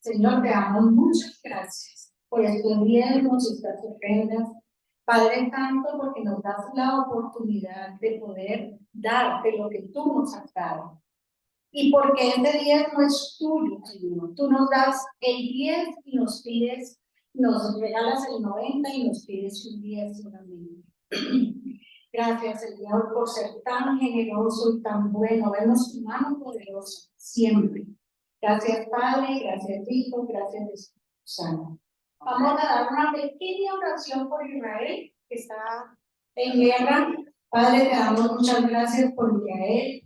Señor, te damos muchas gracias por estos diezmos y estas ofrendas. Padre Santo, porque nos das la oportunidad de poder darte lo que tú nos has dado. Y porque este diezmo es tuyo, Señor. Tú nos das el 10 y nos pides, nos regalas el 90 y nos pides un 10 solamente. Gracias, Señor, por ser tan generoso y tan bueno. Vemos tu mano poderosa siempre. Gracias, Padre, gracias, Hijo, gracias, Espíritu Santo. Vamos a dar una pequeña oración por Israel, que está en guerra. Padre, te damos muchas gracias por Israel,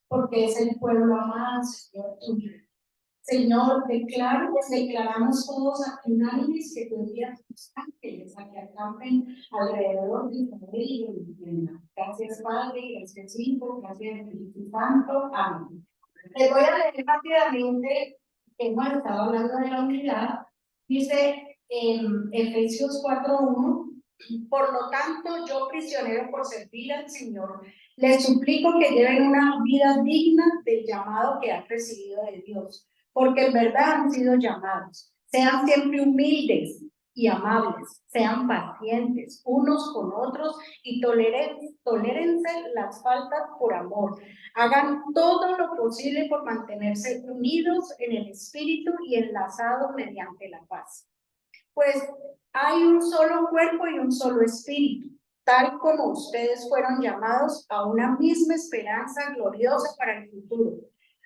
porque es el pueblo amado, Señor tuyo. Señor, declaramos todos aquí unánimes que tú envías tus ángeles a que acampen alrededor de Israel y de mi tienda. Gracias, Padre, gracias, Hijo, gracias, Espíritu Santo. Amén. Les voy a leer rápidamente, hemos estado hablando de la unidad. Dice en Efesios 4:1, por lo tanto, yo prisionero por servir al Señor, les suplico que lleven una vida digna del llamado que han recibido de Dios, porque en verdad han sido llamados. Sean siempre humildes y amables, sean pacientes unos con otros y tolérense las faltas por amor. Hagan todo lo posible por mantenerse unidos en el espíritu y enlazados mediante la paz. Pues hay un solo cuerpo y un solo espíritu, tal como ustedes fueron llamados a una misma esperanza gloriosa para el futuro.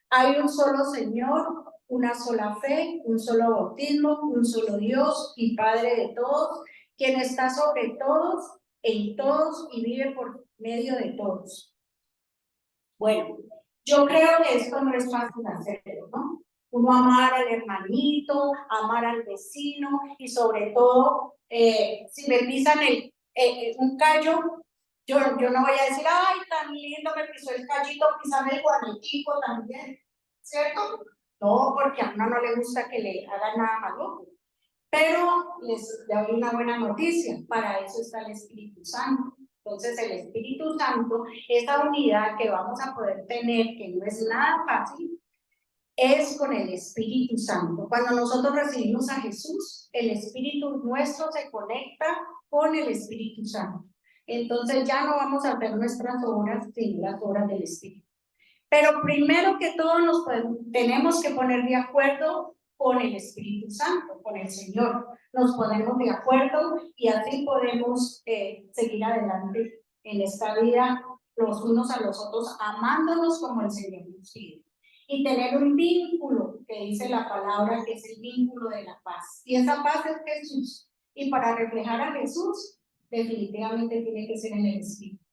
Hay un solo Señor, una sola fe, un solo bautismo, un solo Dios y Padre de todos, quien está sobre todos, en todos y vive por medio de todos. Bueno, yo creo que esto no es fácil hacerlo, ¿no? Uno amar al hermanito, amar al vecino y sobre todo, si me pisan un callo, yo no voy a decir, ay, tan lindo, me pisó el callito, písame el guanetico también, ¿cierto? No, porque a uno no le gusta que le hagan nada malo. Pero les doy una buena noticia, para eso está el Espíritu Santo. Entonces el Espíritu Santo, esa unidad que vamos a poder tener, que no es nada fácil, es con el Espíritu Santo. Cuando nosotros recibimos a Jesús, el Espíritu nuestro se conecta con el Espíritu Santo. Entonces ya no vamos a hacer nuestras obras, sino las obras del Espíritu. Pero primero que todo tenemos que poner de acuerdo con el Espíritu Santo, con el Señor. Nos ponemos de acuerdo y así podemos seguir adelante en esta vida los unos a los otros, amándonos como el Señor nos pide. Y tener un vínculo, que dice la palabra, que es el vínculo de la paz. Y esa paz es Jesús. Y para reflejar a Jesús, definitivamente tiene que ser en el Espíritu.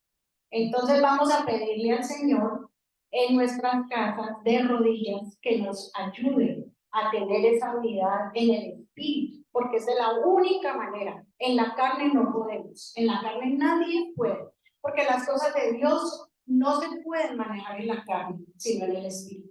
Entonces vamos a pedirle al Señor en nuestras casas de rodillas que nos ayude a tener esa unidad en el espíritu, porque esa es la única manera. En la carne no podemos, en la carne nadie puede, porque las cosas de Dios no se pueden manejar en la carne, sino en el espíritu.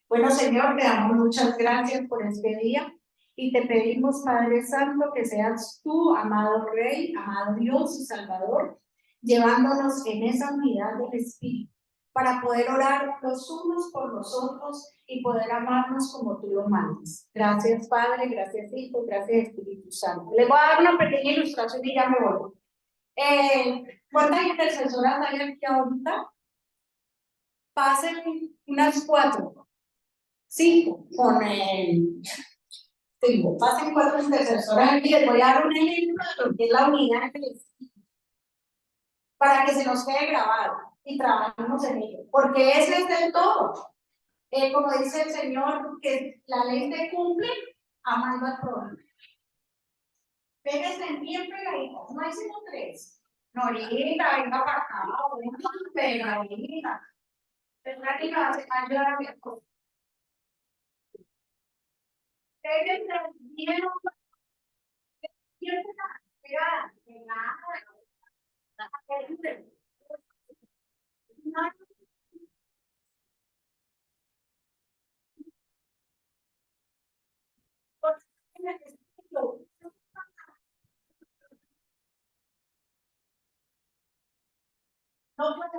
Bueno, Señor, te damos muchas gracias por este día y te pedimos, Padre Santo, que seas tú, amado Rey, amado Dios y Salvador, llevándonos en esa unidad del espíritu, para poder orar los unos por los otros y poder amarnos como tú lo mandas. Gracias, Padre, gracias, Hijo, gracias, Espíritu Santo. Les voy a dar una pequeña ilustración y ya me voy. ¿Cuántas intercesoras hay aquí ahorita? Pasen unas 4, 5, con el... pasen 4 intercesoras aquí. Les voy a dar un ejemplo de lo que es la unidad del espíritu, para que se nos quede grabado y trabajemos en ello, porque ese es el todo. Como dice el Señor, que la ley se cumple amando al prójimo. Péguense bien pegaditas, no hay sino 3. Norita, venga para acá, pegadita. Tendrá que ayudar a mi esposo. Péguense bien pegadas, no puede.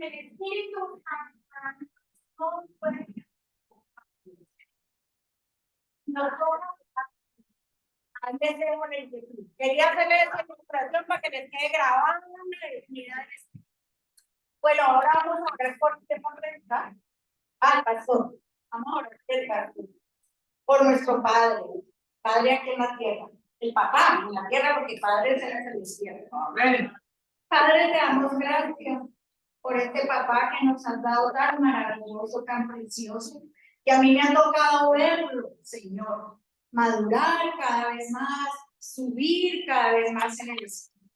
El Espíritu Santo puede nosotros antes de una inquietud. Quería hacerle esta ilustración para que les quede grabada una definidad. Bueno, ahora vamos a ver por qué preguntar al pastor. Vamos a orar por el pastor. Por nuestro Padre, Padre aquí en la tierra. El papá en la tierra, porque Padre es en el cielo. Amén. Padre, te damos gracias por este papá que nos has dado tan maravilloso, tan precioso, que a mí me ha tocado verlo, Señor, madurar cada vez más, subir cada vez más en el espíritu.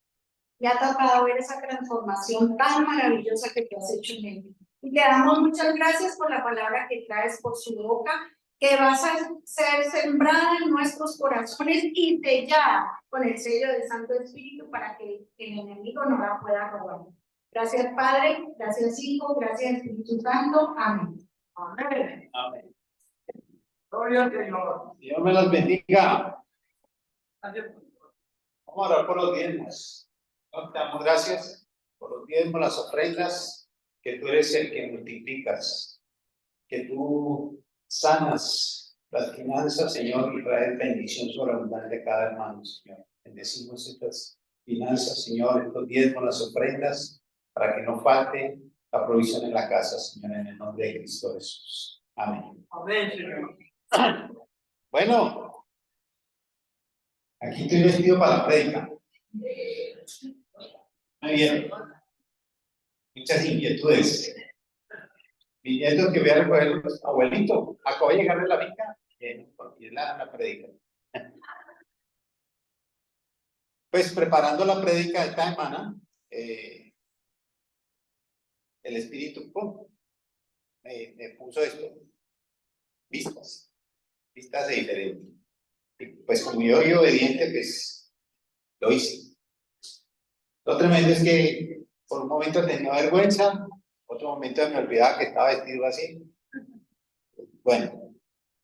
Me ha tocado ver esa transformación tan maravillosa que tú has hecho en él. Y te damos muchas gracias por la palabra que traes por su boca, que vas a ser sembrada en nuestros corazones y sellada con el sello del Santo Espíritu para que el enemigo no la pueda robar. Gracias, Padre, gracias, Hijo, gracias, Espíritu Santo. Amén. Amén. Amén. Gloria al Señor. Dios me los bendiga. Vamos a orar por los diezmos. Te damos gracias por los diezmos, las ofrendas, que tú eres el que multiplicas, que tú sanas las finanzas, Señor, y traes bendición sobreabundante de cada hermano, Señor. Bendecimos estas finanzas, Señor, estos diezmos, las ofrendas, para que no falte la provisión en la casa, Señor, en el nombre de Cristo Jesús. Amén. Amén, Señor. Bueno, aquí estoy vestido para la prédica. Muy bien. Muchas inquietudes. Mi nieto que voy a recoger, abuelito, acabo de llegar de la finca, porque es la prédica. Pues preparando la prédica de esta semana, el Espíritu me puso esto, vistas de diferente. Y pues como yo soy obediente, pues lo hice. Lo tremendo es que por un momento tenía vergüenza, otro momento me olvidaba que estaba vestido así. Bueno,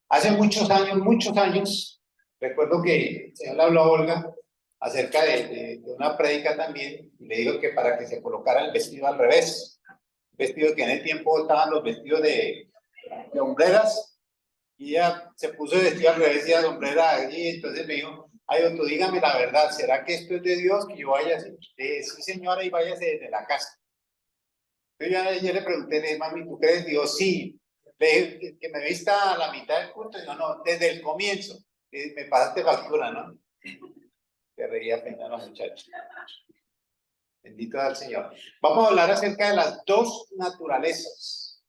hace muchos años, recuerdo que el Señor le habló a Olga acerca de una prédica también, y le dijo que para que se colocara el vestido al revés, vestido que en el tiempo estaban los vestidos de hombreras, y ella se puso el vestido al revés y la hombrera allí, entonces me dijo, ay, tú dígame la verdad, ¿será que esto es de Dios que yo vaya así? Sí, señora, y váyase desde la casa. Entonces yo le pregunté, le dije, mami, ¿tú crees Dios? Sí. Le dije, que me vista a la mitad del culto, y no, desde el comienzo. Y me pasaste factura, ¿no? Se reía pena los muchachos. Bendito sea el Señor. Vamos a hablar acerca de las dos naturalezas.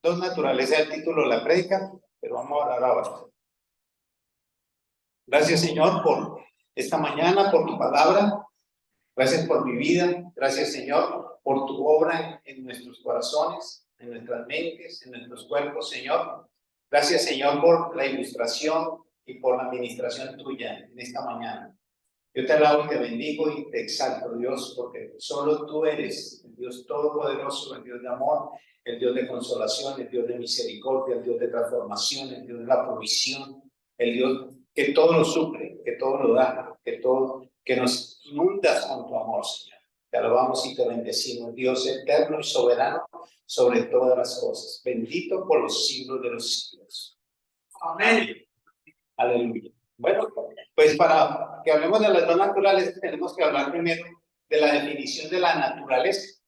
Dos naturalezas, el título de la prédica, pero vamos a hablar ahora. Gracias, Señor, por esta mañana, por tu palabra. Gracias por mi vida. Gracias, Señor, por tu obra en nuestros corazones, en nuestras mentes, en nuestros cuerpos, Señor. Gracias, Señor, por la ilustración y por la administración tuya en esta mañana. Yo te alabo y te bendigo y te exalto, Dios, porque solo tú eres el Dios todopoderoso, el Dios de amor, el Dios de consolación, el Dios de misericordia, el Dios de transformación, el Dios de la provisión, el Dios que todo lo suple, que todo lo da, que nos inundas con tu amor, Señor. Te alabamos y te bendecimos, Dios eterno y soberano sobre todas las cosas. Bendito por los siglos de los siglos. Amén. Aleluya. Bueno, pues para que hablemos de las dos naturalezas, tenemos que hablar primero de la definición de la naturaleza.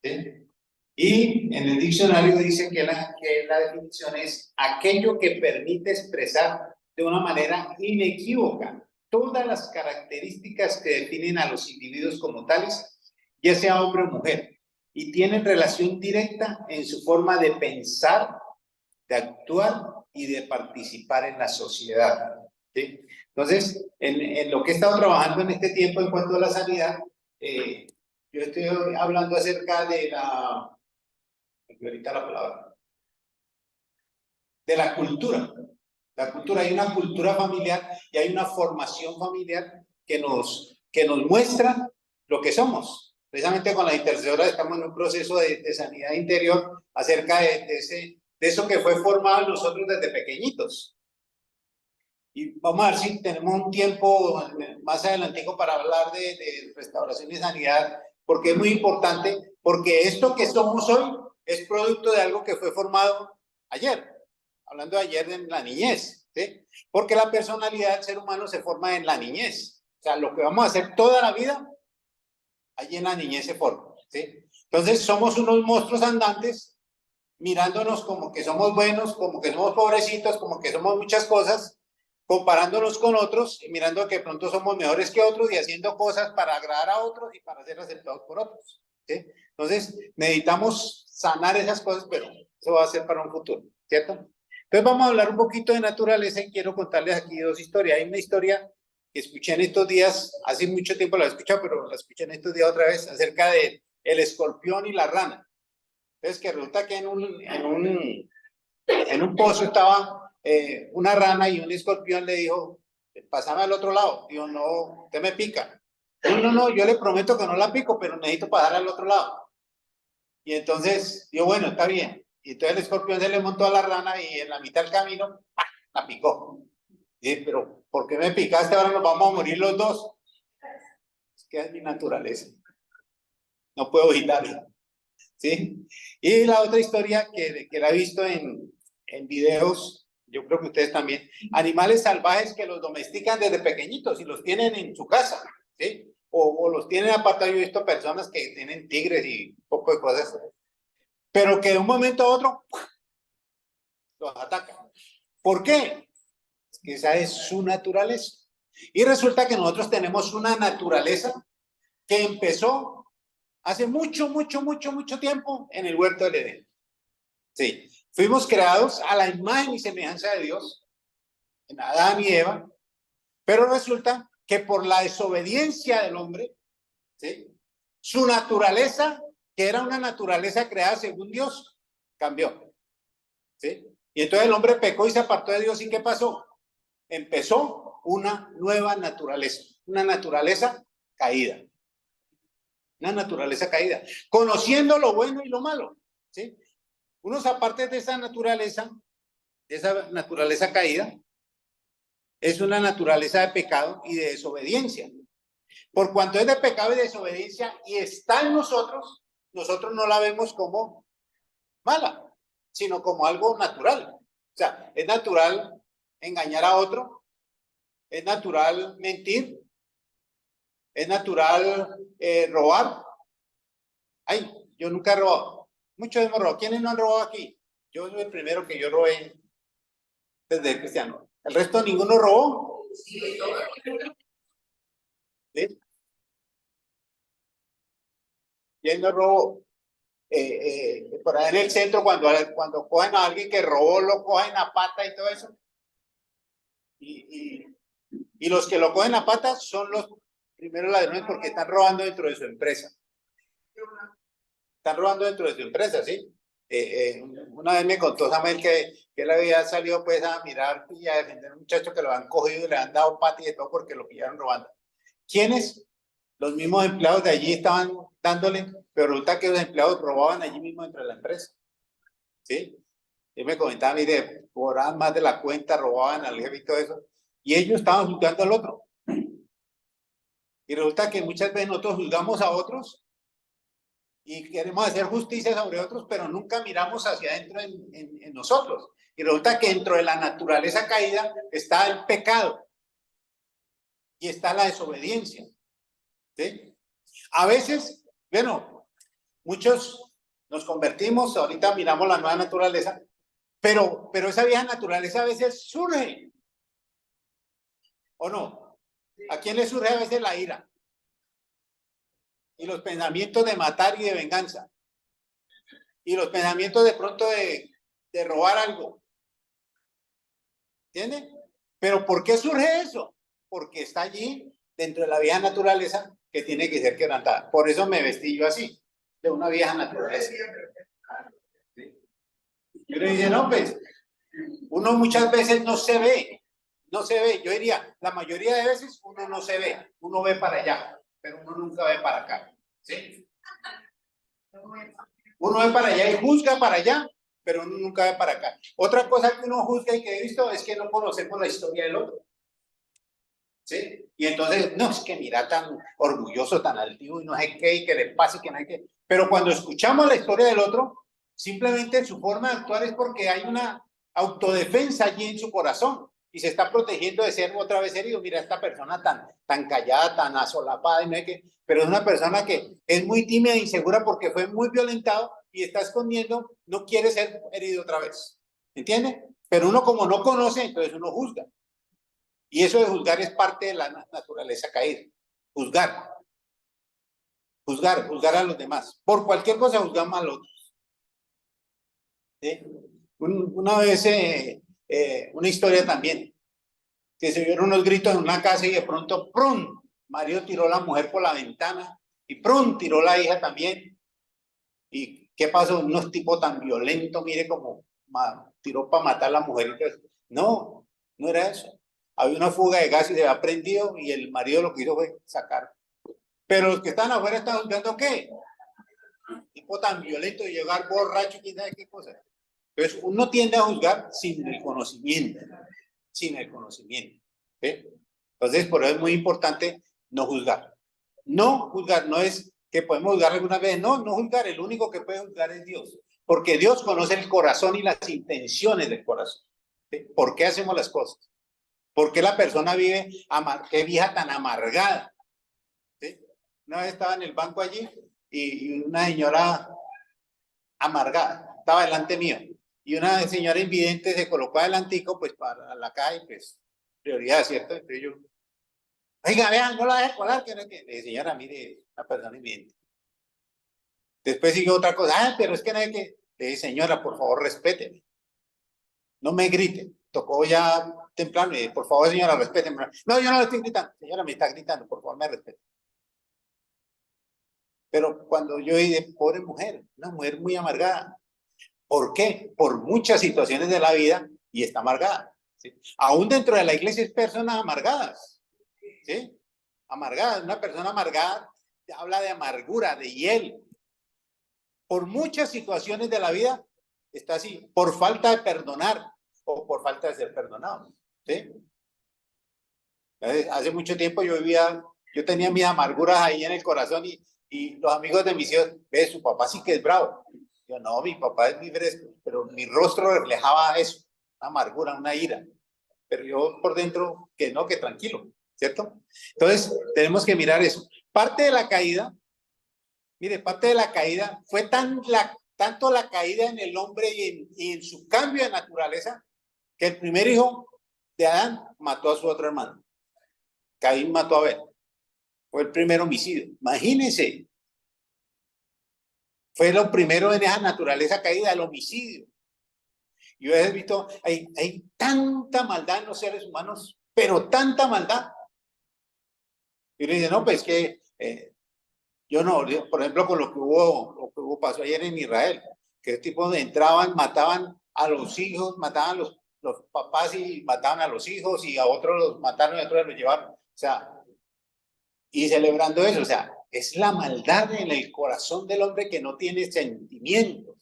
¿Sí? Y en el diccionario dice que la definición es aquello que permite expresar de una manera inequívoca todas las características que definen a los individuos como tales, ya sea hombre o mujer, y tienen relación directa en su forma de pensar, de actuar y de participar en la sociedad. ¿Sí? Entonces, en lo que he estado trabajando en este tiempo en cuanto a la sanidad, yo estoy hablando acerca de ahorita la palabra, de la cultura. La cultura, hay una cultura familiar y hay una formación familiar que nos muestra lo que somos. Precisamente con la intercesora estamos en un proceso de sanidad interior acerca de eso que fue formado en nosotros desde pequeñitos. Y vamos a ver si tenemos un tiempo más adelantico para hablar de restauración y sanidad, porque es muy importante, porque esto que somos hoy es producto de algo que fue formado ayer, hablando de ayer en la niñez, ¿sí? Porque la personalidad del ser humano se forma en la niñez, o sea, lo que vamos a hacer toda la vida, allí en la niñez se forma, ¿sí? Entonces somos unos monstruos andantes, mirándonos como que somos buenos, como que somos pobrecitos, como que somos muchas cosas, comparándonos con otros y mirando que de pronto somos mejores que otros y haciendo cosas para agradar a otros y para ser aceptados por otros, ¿sí? Entonces necesitamos sanar esas cosas, pero eso va a ser para un futuro, ¿cierto? Entonces vamos a hablar un poquito de naturaleza y quiero contarles aquí dos historias. Hay una historia que escuché en estos días, hace mucho tiempo la he escuchado, pero la escuché en estos días otra vez, acerca de el escorpión y la rana. Entonces que resulta que en un pozo estaba una rana y un escorpión le dijo, pásame al otro lado. Dijo, no, usted me pica. No, yo le prometo que no la pico, pero necesito pasar al otro lado. Y entonces, dijo, bueno, está bien. Y entonces el escorpión se le montó a la rana y en la mitad del camino, ¡pah!, la picó. Y dije, pero ¿por qué me picaste? Ahora nos vamos a morir los dos. Es que es mi naturaleza. No puedo evitarla. ¿Sí? Y la otra historia que la he visto en videos, yo creo que ustedes también, animales salvajes que los domestican desde pequeñitos y los tienen en su casa, ¿sí? O los tienen apartados. Yo he visto personas que tienen tigres y un poco de cosas, pero que de un momento a otro los atacan. ¿Por qué? Es que esa es su naturaleza. Y resulta que nosotros tenemos una naturaleza que empezó hace mucho tiempo en el huerto del Edén. Sí, fuimos creados a la imagen y semejanza de Dios, en Adán y Eva, pero resulta que por la desobediencia del hombre, ¿sí?, su naturaleza, que era una naturaleza creada según Dios, cambió, ¿sí? Y entonces el hombre pecó y se apartó de Dios. ¿Y qué pasó? Empezó una nueva naturaleza, una naturaleza caída, una naturaleza caída, conociendo lo bueno y lo malo, ¿sí? Unos aparte de esa naturaleza caída, es una naturaleza de pecado y de desobediencia. Por cuanto es de pecado y desobediencia y está en nosotros, nosotros no la vemos como mala, sino como algo natural. O sea, es natural engañar a otro, es natural mentir, es natural robar. Ay, yo nunca he robado. Muchos hemos robado. ¿Quiénes no han robado aquí? Yo soy el primero que yo robé desde el cristiano. El resto ninguno robó. ¿Sí? ¿Quién no robó? Por ahí en el centro, cuando cogen a alguien que robó, lo cogen a pata y todo eso. Y los que lo cogen a pata son los primeros ladrones porque están robando dentro de su empresa. Están robando dentro de su empresa, ¿sí? Una vez me contó Samuel que él había salido pues a mirar y a defender a un muchacho que lo han cogido y le han dado pata y de todo porque lo pillaron robando. ¿Quiénes? Los mismos empleados de allí estaban dándole, pero resulta que los empleados robaban allí mismo dentro de la empresa, ¿sí? Él me comentaba, mire, cobraban más de la cuenta, robaban al jefe y todo eso, y ellos estaban juzgando al otro. Y resulta que muchas veces nosotros juzgamos a otros y queremos hacer justicia sobre otros, pero nunca miramos hacia adentro en nosotros. Y resulta que dentro de la naturaleza caída está el pecado y está la desobediencia, ¿sí? A veces, bueno, muchos nos convertimos, ahorita miramos la nueva naturaleza, pero esa vieja naturaleza a veces surge, ¿o no? ¿A quién le surge a veces la ira? Y los pensamientos de matar y de venganza. Y los pensamientos de pronto de robar algo. ¿Entienden? Pero ¿por qué surge eso? Porque está allí dentro de la vieja naturaleza que tiene que ser quebrantada. Por eso me vestí yo así, de una vieja naturaleza. ¿Sí? Yo le dije, no, pues, uno muchas veces no se ve. Yo diría, la mayoría de veces uno no se ve, uno ve para allá, pero uno nunca ve para acá, ¿sí? Uno ve para allá y juzga para allá, pero uno nunca ve para acá. Otra cosa que uno juzga y que he visto es que no conocemos la historia del otro, ¿sí? Y entonces, no, es que mira tan orgulloso, tan altivo y no sé qué, y que le pase, que no hay que... Pero cuando escuchamos la historia del otro, simplemente su forma de actuar es porque hay una autodefensa allí en su corazón y se está protegiendo de ser otra vez herido. Mira, esta persona tan callada, tan asolapada, y no hay que... Pero es una persona que es muy tímida e insegura porque fue muy violentado y está escondiendo, no quiere ser herido otra vez. ¿Entiende? Pero uno como no conoce, entonces uno juzga. Y eso de juzgar es parte de la naturaleza caída. Juzgar. Juzgar a los demás. Por cualquier cosa juzgamos a los otros. ¿Sí? Una vez, una historia también, que se oyeron unos gritos en una casa y de pronto, ¡prum! Mario tiró a la mujer por la ventana y ¡prum! Tiró a la hija también. ¿Y qué pasó? Unos tipos tan violentos, mire como tiró para matar a la mujer. No, no era eso. Había una fuga de gas y se había prendido y el marido lo que hizo fue sacar. Pero los que estaban afuera estaban juzgando ¿qué? Tipo tan violento de llegar borracho, quién sabe qué cosa. Entonces uno tiende a juzgar sin el conocimiento, sin el conocimiento. ¿Sí? Entonces por eso es muy importante no juzgar. No juzgar no es que podemos juzgar alguna vez, no juzgar, el único que puede juzgar es Dios. Porque Dios conoce el corazón y las intenciones del corazón. ¿Sí? ¿Por qué hacemos las cosas? ¿Por qué la persona vive, qué vieja tan amargada? ¿Sí? Una vez estaba en el banco allí y una señora amargada estaba delante mío y una señora invidente se colocó adelantico pues para la calle, pues prioridad, ¿cierto? Entonces yo, oiga, vean, no la deje colar, que no, que le dije, señora, mire, una persona invidente. Después siguió otra cosa, pero es que no hay que, le dije, señora, por favor, respéteme, no me grite. Tocó ya temprano y dije, por favor, señora, respéteme. No, yo no le estoy gritando, señora, me está gritando, por favor, me respete. Pero cuando yo dije, pobre mujer, una mujer muy amargada. ¿Por qué? Por muchas situaciones de la vida y está amargada. ¿Sí? Aún dentro de la iglesia hay personas amargadas. ¿Sí? Amargadas. Una persona amargada habla de amargura, de hiel. Por muchas situaciones de la vida está así. Por falta de perdonar o por falta de ser perdonado. ¿Sí? Hace mucho tiempo yo tenía mis amarguras ahí en el corazón y los amigos de mis hijos, ve, su papá sí que es bravo. Yo, no, mi papá es muy fresco, pero mi rostro reflejaba eso, una amargura, una ira. Pero yo por dentro, que no, que tranquilo, ¿cierto? Entonces, tenemos que mirar eso. Parte de la caída, mire, parte de la caída fue tanto la caída en el hombre y en su cambio de naturaleza, que el primer hijo de Adán mató a su otro hermano. Caín mató a Abel. Fue el primer homicidio. Imagínense. Fue lo primero en esa naturaleza caída, el homicidio. Yo he visto, hay tanta maldad en los seres humanos, pero tanta maldad. Y uno dice, no, pues que yo no, por ejemplo, con pasó ayer en Israel, que tipo entraban, mataban a los hijos, mataban a los papás y mataban a los hijos y a otros los mataron y a otros los llevaron. O sea, y celebrando eso, o sea, es la maldad en el corazón del hombre que no tiene sentimientos.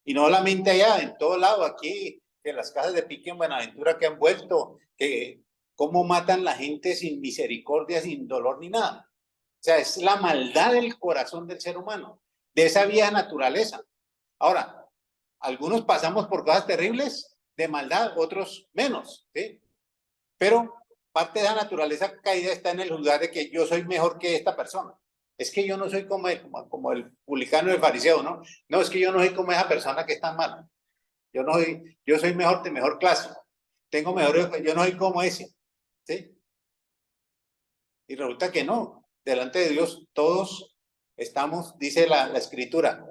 Y no solamente allá, en todo lado, aquí, que las casas de pique en Buenaventura que han vuelto, que cómo matan la gente sin misericordia, sin dolor ni nada. O sea, es la maldad del corazón del ser humano, de esa vieja naturaleza. Ahora, algunos pasamos por cosas terribles de maldad, otros menos, ¿sí? Pero parte de la naturaleza caída está en el lugar de que yo soy mejor que esta persona. Es que yo no soy como el publicano y el fariseo, ¿no? No, es que yo no soy como esa persona que está mal. Yo soy mejor de mejor clase. Tengo mejor, yo no soy como ese. ¿Sí? Y resulta que no. Delante de Dios todos estamos, dice la escritura,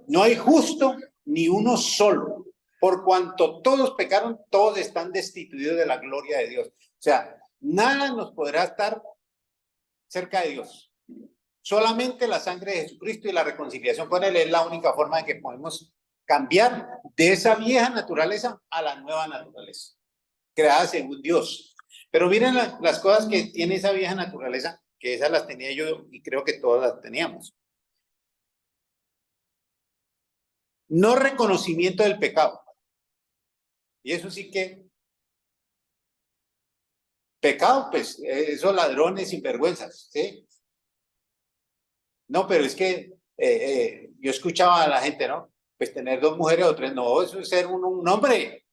no hay justo ni uno solo. Por cuanto todos pecaron, todos están destituidos de la gloria de Dios. O sea, nada nos podrá estar cerca de Dios. Solamente la sangre de Jesucristo y la reconciliación con Él es la única forma de que podemos cambiar de esa vieja naturaleza a la nueva naturaleza, creada según Dios. Pero miren las cosas que tiene esa vieja naturaleza, que esas las tenía yo y creo que todas las teníamos. No reconocimiento del pecado. Y eso sí que Pecado, pues, esos ladrones sinvergüenzas, ¿sí? No, pero es que yo escuchaba a la gente, ¿no? Pues tener 2 mujeres o 3, no, eso es ser un hombre.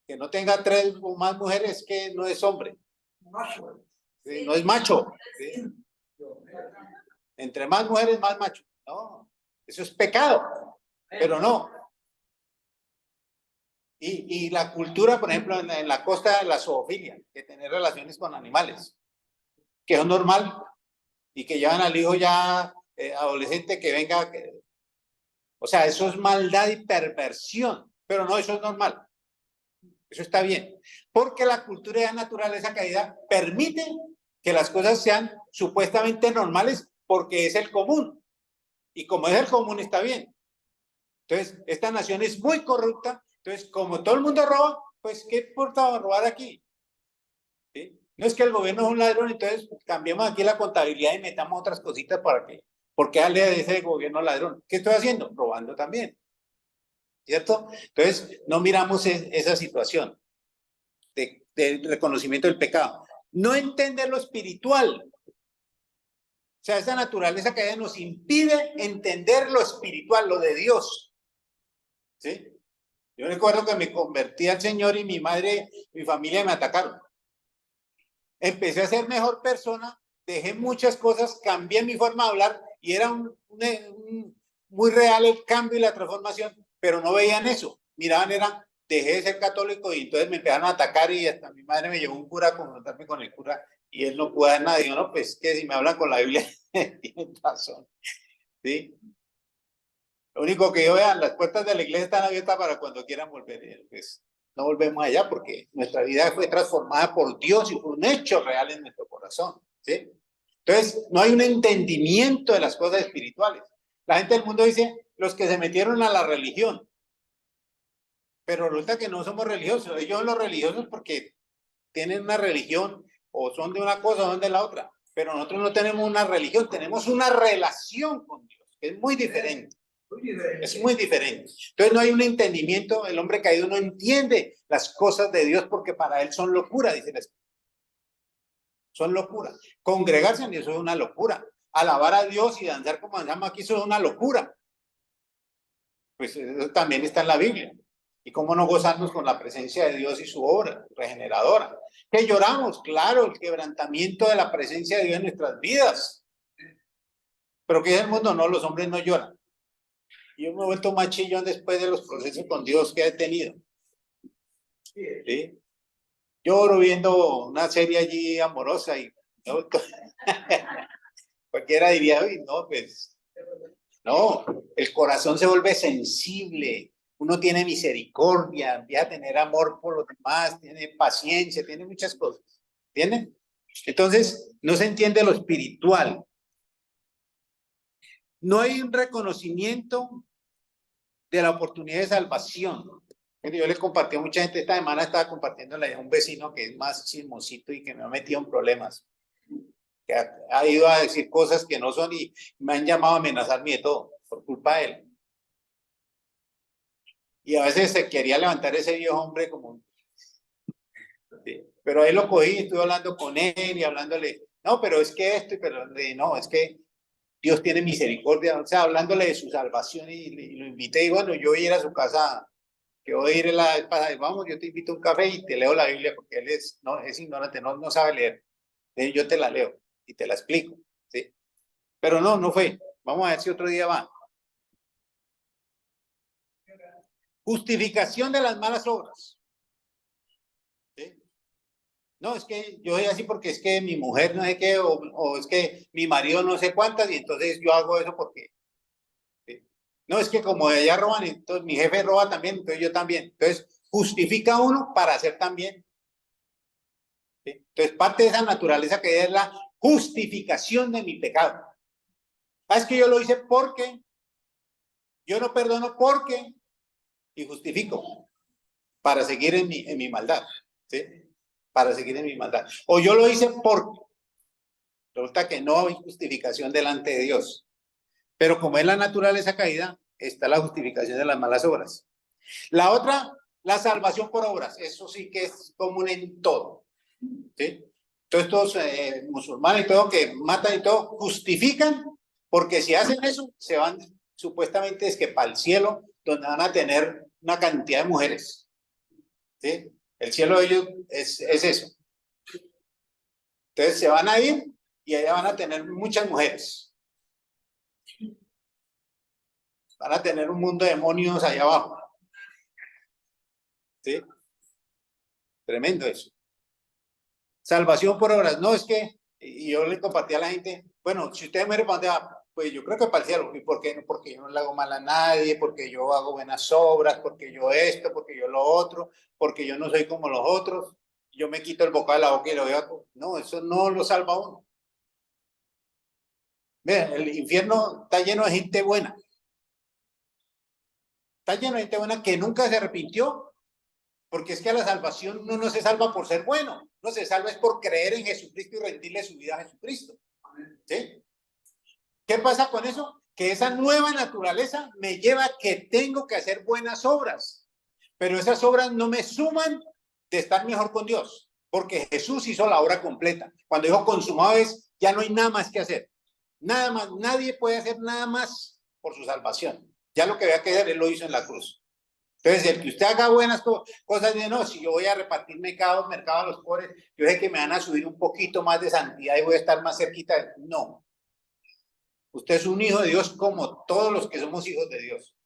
Que no tenga 3 o más mujeres, que no es hombre. ¿Sí? No es macho. ¿Sí? Entre más mujeres, más macho. No, eso es pecado, pero no. Y la cultura, por ejemplo, en la costa, la zoofilia, que tener relaciones con animales, que es normal, y que llevan al hijo ya adolescente que venga, o sea, eso es maldad y perversión, pero no, eso es normal, eso está bien, porque la cultura y la naturaleza caída permite que las cosas sean supuestamente normales porque es el común, y como es el común está bien. Entonces, esta nación es muy corrupta, entonces como todo el mundo roba, pues ¿qué importa robar aquí? ¿Sí? No es que el gobierno es un ladrón, entonces cambiemos aquí la contabilidad y metamos otras cositas para que, porque darle a ese gobierno ladrón. ¿Qué estoy haciendo? Robando también, ¿cierto? Entonces, no miramos esa situación de reconocimiento del pecado. No entender lo espiritual. O sea, esa naturaleza que nos impide entender lo espiritual, lo de Dios. ¿Sí? Yo recuerdo que me convertí al Señor y mi madre, mi familia me atacaron. Empecé a ser mejor persona, dejé muchas cosas, cambié mi forma de hablar y era muy real el cambio y la transformación, pero no veían eso. Miraban, dejé de ser católico y entonces me empezaron a atacar y hasta mi madre me llevó un cura a confrontarme con el cura y él no pudo hacer nada. Digo, no, pues que si me hablan con la Biblia, tienen razón. ¿Sí? Lo único que yo vean, las puertas de la iglesia están abiertas para cuando quieran volver. Pues no volvemos allá porque nuestra vida fue transformada por Dios y por un hecho real en nuestro corazón. ¿Sí? Entonces, no hay un entendimiento de las cosas espirituales. La gente del mundo dice, los que se metieron a la religión, pero resulta que no somos religiosos. Ellos son los religiosos porque tienen una religión o son de una cosa o son de la otra, pero nosotros no tenemos una religión, tenemos una relación con Dios, que es muy diferente. Es muy diferente. Entonces no hay un entendimiento, el hombre caído no entiende las cosas de Dios porque para él son locura, dice la Escritura. Son locura. Congregarse en eso es una locura. Alabar a Dios y danzar como danzamos aquí, eso es una locura. Pues eso también está en la Biblia. Y cómo no gozarnos con la presencia de Dios y su obra regeneradora. Que lloramos, claro, el quebrantamiento de la presencia de Dios en nuestras vidas. Pero que en el mundo no, los hombres no lloran. Yo me he vuelto más chillón después de los procesos con Dios que he tenido. ¿Sí? Lloro viendo una serie allí amorosa y ¿no? Cualquiera diría, uy, no, pues, no, el corazón se vuelve sensible, uno tiene misericordia, empieza a tener amor por los demás, tiene paciencia, tiene muchas cosas, ¿entienden? Entonces, no se entiende lo espiritual. No hay un reconocimiento de la oportunidad de salvación. Yo le compartí a mucha gente, esta semana estaba compartiéndole a un vecino que es más chismosito y que me ha metido en problemas, que ha ido a decir cosas que no son y me han llamado a amenazarme de todo, por culpa de él. Y a veces se quería levantar ese viejo hombre como... ¿sí? Pero ahí lo cogí, estuve hablando con él y hablándole, no, pero es que esto, pero no, es que Dios tiene misericordia, o sea, hablándole de su salvación y lo invité y bueno, yo voy a ir a su casa, que voy a ir vamos, yo te invito a un café y te leo la Biblia porque él es ignorante, no sabe leer. Yo te la leo y te la explico, ¿sí? Pero no fue. Vamos a ver si otro día va. Justificación de las malas obras. ¿Sí? No, es que yo soy así porque es que mi mujer no sé qué, o es que mi marido no sé cuántas, y entonces yo hago eso porque... ¿sí? No, es que como ella roban, entonces mi jefe roba también, entonces yo también. Entonces, justifica uno para hacer también. ¿Sí? Entonces, parte de esa naturaleza que es la justificación de mi pecado. Es que yo lo hice porque, yo no perdono porque, y justifico para seguir en mi maldad, ¿sí? Para seguir en mi maldad. O yo lo hice porque, resulta que no hay justificación delante de Dios. Pero como es la naturaleza caída, está la justificación de las malas obras. La otra, la salvación por obras. Eso sí que es común en todo. ¿Sí? Todos estos musulmanes y todo que matan y todo, justifican, porque si hacen eso, se van supuestamente es que para el cielo, donde van a tener una cantidad de mujeres. ¿Sí? El cielo de ellos es eso. Entonces se van a ir y allá van a tener muchas mujeres. Van a tener un mundo de demonios allá abajo. ¿Sí? Tremendo eso. Salvación por obras. No, es que, y yo le compartí a la gente, bueno, si usted muere, ¿para dónde va? Pues yo creo que para el cielo. ¿Y por qué no? Porque yo no le hago mal a nadie, porque yo hago buenas obras, porque yo esto, porque yo lo otro, porque yo no soy como los otros. Yo me quito el bocado de la boca y lo veo. No, eso no lo salva a uno. Vean, el infierno está lleno de gente buena. Está lleno de gente buena que nunca se arrepintió, porque es que la salvación no se salva por ser bueno, no se salva es por creer en Jesucristo y rendirle su vida a Jesucristo. ¿Sí? ¿Qué pasa con eso? Que esa nueva naturaleza me lleva a que tengo que hacer buenas obras, pero esas obras no me suman de estar mejor con Dios, porque Jesús hizo la obra completa. Cuando dijo consumado es, ya no hay nada más que hacer. Nada más, nadie puede hacer nada más por su salvación. Ya lo que había que hacer, Él lo hizo en la cruz. Entonces, el que usted haga buenas cosas, de no, si yo voy a repartir mercado a los pobres, yo sé que me van a subir un poquito más de santidad y voy a estar más cerquita. No. Usted es un hijo de Dios como todos los que somos hijos de Dios.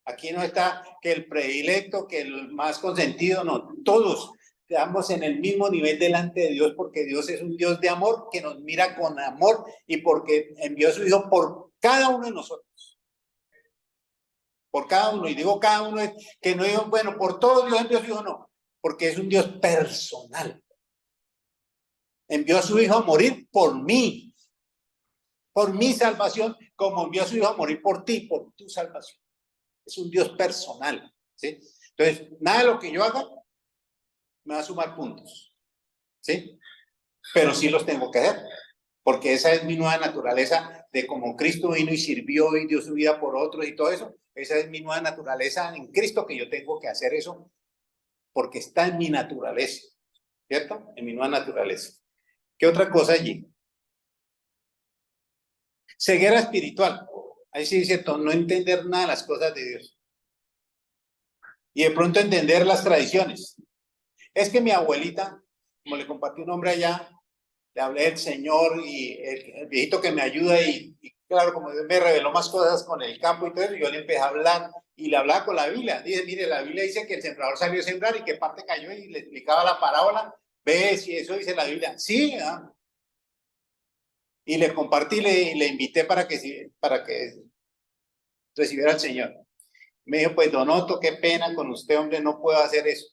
Aquí no está que el predilecto, que el más consentido, no. Todos quedamos en el mismo nivel delante de Dios porque Dios es un Dios de amor que nos mira con amor y porque envió a su Hijo por cada uno de nosotros. Por cada uno. Y digo cada uno es que no digo, bueno, por todos Dios envió a su Hijo, no. Porque es un Dios personal. Envió a su Hijo a morir por mí. Por mi salvación, como envió a su Hijo a morir por ti, por tu salvación. Es un Dios personal, ¿sí? Entonces, nada de lo que yo haga me va a sumar puntos, ¿sí? Pero sí los tengo que hacer, porque esa es mi nueva naturaleza de como Cristo vino y sirvió y dio su vida por otros y todo eso. Esa es mi nueva naturaleza en Cristo, que yo tengo que hacer eso porque está en mi naturaleza, ¿cierto? En mi nueva naturaleza. ¿Qué otra cosa allí? Ceguera espiritual. Ahí sí dice no entender nada de las cosas de Dios. Y de pronto entender las tradiciones. Es que mi abuelita, como le compartí un hombre allá, le hablé del Señor y el viejito que me ayuda y claro, como Dios me reveló más cosas con el campo y todo eso, yo le empecé a hablar y le hablaba con la Biblia. Dice, mire, la Biblia dice que el sembrador salió a sembrar y que parte cayó y le explicaba la parábola. Ve si eso dice la Biblia. Sí, ¿eh? Y le compartí y le invité para que recibiera al Señor. Me dijo, pues don Otto, qué pena con usted, hombre, no puedo hacer eso.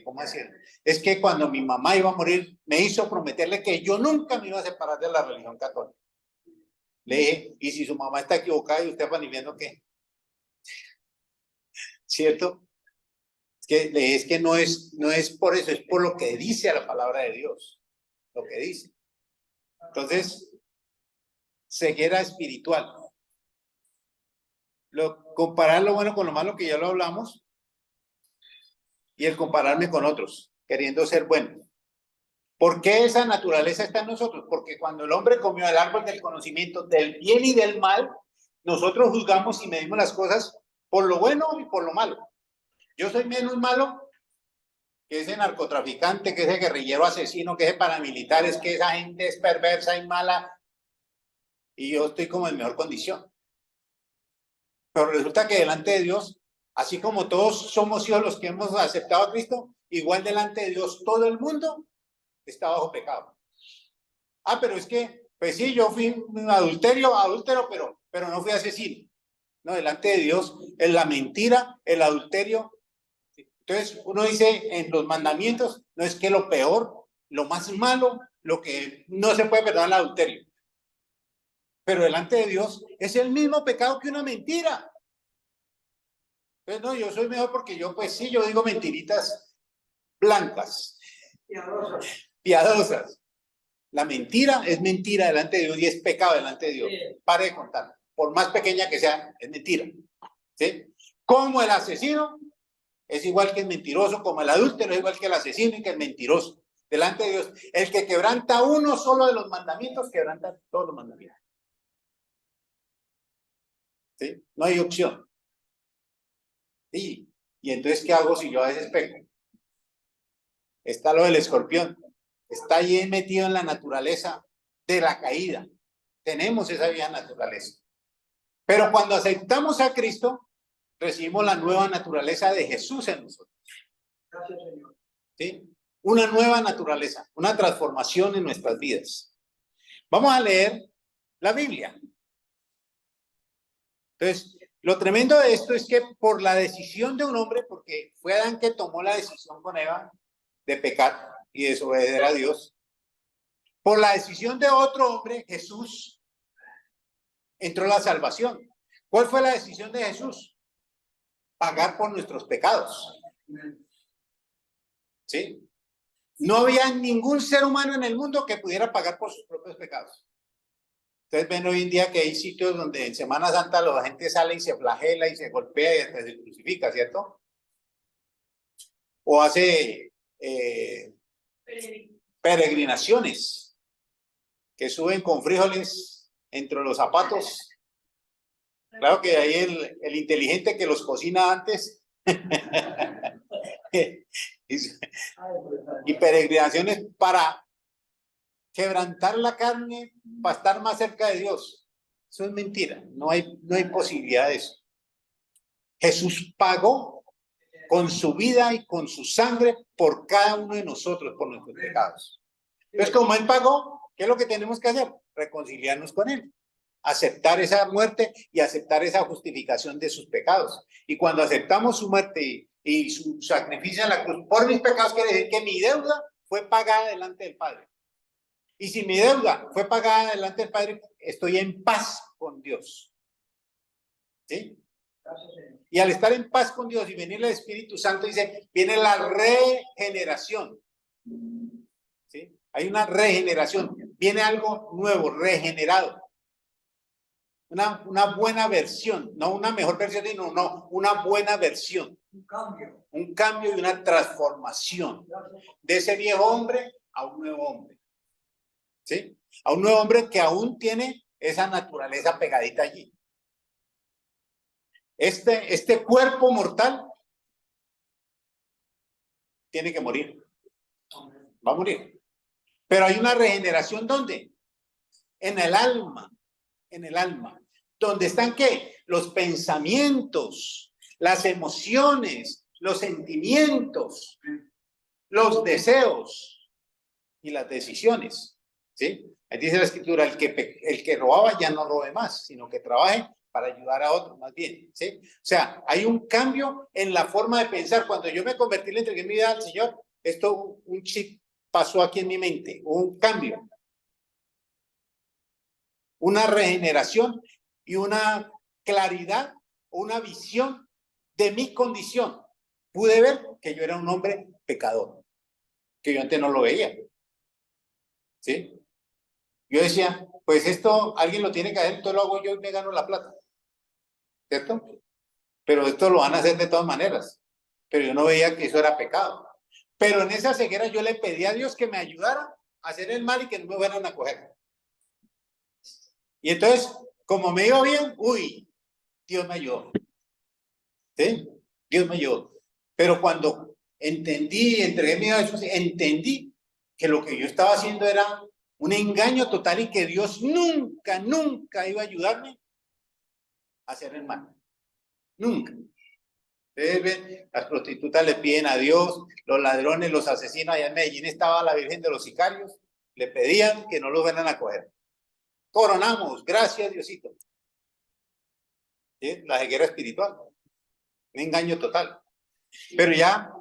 ¿Cómo así? Es que cuando mi mamá iba a morir, me hizo prometerle que yo nunca me iba a separar de la religión católica. Le dije, y si su mamá está equivocada y usted va viendo qué, ¿cierto? Es que no es por eso, es por lo que dice la palabra de Dios, lo que dice. Entonces, ceguera espiritual. Comparar lo bueno con lo malo, que ya lo hablamos, y el compararme con otros, queriendo ser bueno. ¿Por qué esa naturaleza está en nosotros? Porque cuando el hombre comió el árbol del conocimiento del bien y del mal, nosotros juzgamos y medimos las cosas por lo bueno y por lo malo. Yo soy menos malo que ese narcotraficante, que ese guerrillero asesino, que ese paramilitar, es que esa gente es perversa y mala, y yo estoy como en mejor condición. Pero resulta que delante de Dios, así como todos somos hijos los que hemos aceptado a Cristo, igual delante de Dios todo el mundo está bajo pecado. Ah, pero es que, pues sí, yo fui un adúltero, pero no fui asesino. No, delante de Dios, es la mentira, el adulterio. Entonces, uno dice en los mandamientos, no es que lo peor, lo más malo, lo que no se puede perdonar el adulterio. Pero delante de Dios es el mismo pecado que una mentira. Entonces, no, yo soy mejor porque yo, pues sí, yo digo mentiritas blancas, piadosas. La mentira es mentira delante de Dios y es pecado delante de Dios. Pare de contar. Por más pequeña que sea, es mentira. ¿Sí? Como el asesino es igual que el mentiroso, como el adúltero es igual que el asesino y que el mentiroso. Delante de Dios, el que quebranta uno solo de los mandamientos, quebranta todos los mandamientos. ¿Sí? No hay opción. ¿Sí? Y entonces, ¿qué hago si yo a veces peco? Está lo del escorpión. Está ahí metido en la naturaleza de la caída. Tenemos esa vieja naturaleza. Pero cuando aceptamos a Cristo, recibimos la nueva naturaleza de Jesús en nosotros. Gracias, Señor. ¿Sí? Una nueva naturaleza, una transformación en nuestras vidas. Vamos a leer la Biblia. Entonces, lo tremendo de esto es que por la decisión de un hombre, porque fue Adán que tomó la decisión con Eva de pecar y desobedecer a Dios, por la decisión de otro hombre, Jesús, entró la salvación. ¿Cuál fue la decisión de Jesús? Pagar por nuestros pecados. ¿Sí? No había ningún ser humano en el mundo que pudiera pagar por sus propios pecados. Ustedes ven hoy en día que hay sitios donde en Semana Santa la gente sale y se flagela y se golpea y hasta se crucifica, ¿cierto? O hace peregrinaciones que suben con frijoles entre los zapatos. Claro que hay el inteligente que los cocina antes. Y peregrinaciones para quebrantar la carne, para estar más cerca de Dios. Eso es mentira, no hay posibilidad de eso. Jesús pagó con su vida y con su sangre por cada uno de nosotros, por nuestros pecados. Entonces, como Él pagó, ¿qué es lo que tenemos que hacer? Reconciliarnos con Él, aceptar esa muerte y aceptar esa justificación de sus pecados. Y cuando aceptamos su muerte y su sacrificio en la cruz por mis pecados, quiere decir que mi deuda fue pagada delante del Padre. Y si mi deuda fue pagada delante del Padre, estoy en paz con Dios. ¿Sí? Y al estar en paz con Dios y venir el Espíritu Santo, dice, viene la regeneración. ¿Sí? Hay una regeneración. Viene algo nuevo, regenerado. Una buena versión, no una mejor versión, sino no, una buena versión. Un cambio y una transformación de ese viejo hombre a un nuevo hombre. ¿Sí? A un nuevo hombre que aún tiene esa naturaleza pegadita allí. Este cuerpo mortal tiene que morir. Va a morir. Pero hay una regeneración, ¿dónde? En el alma. En el alma. ¿Dónde están qué? Los pensamientos, las emociones, los sentimientos, los deseos y las decisiones. ¿Sí? Ahí dice la Escritura, el que robaba ya no robe más, sino que trabaje para ayudar a otros, más bien. ¿Sí? O sea, hay un cambio en la forma de pensar. Cuando yo me convertí, le entregué mi vida al Señor, un chip pasó aquí en mi mente, un cambio. Una regeneración y una claridad, una visión de mi condición. Pude ver que yo era un hombre pecador, que yo antes no lo veía. ¿Sí? Yo decía, pues esto alguien lo tiene que hacer, entonces lo hago yo y me gano la plata. ¿Cierto? Pero esto lo van a hacer de todas maneras. Pero yo no veía que eso era pecado. Pero en esa ceguera yo le pedí a Dios que me ayudara a hacer el mal y que no me fueran a coger. Y entonces, como me iba bien, Dios me ayudó. ¿Sí? Dios me ayudó. Pero cuando entendí, entregué mi vida a Jesús, entendí que lo que yo estaba haciendo era un engaño total y que Dios nunca, nunca iba a ayudarme a hacer el mal. Nunca. Ustedes ven, las prostitutas le piden a Dios, los ladrones, los asesinos, allá en Medellín estaba la Virgen de los Sicarios, le pedían que no los fueran a coger. Coronamos, gracias Diosito. ¿Sí? La ceguera espiritual, un engaño total. Pero ya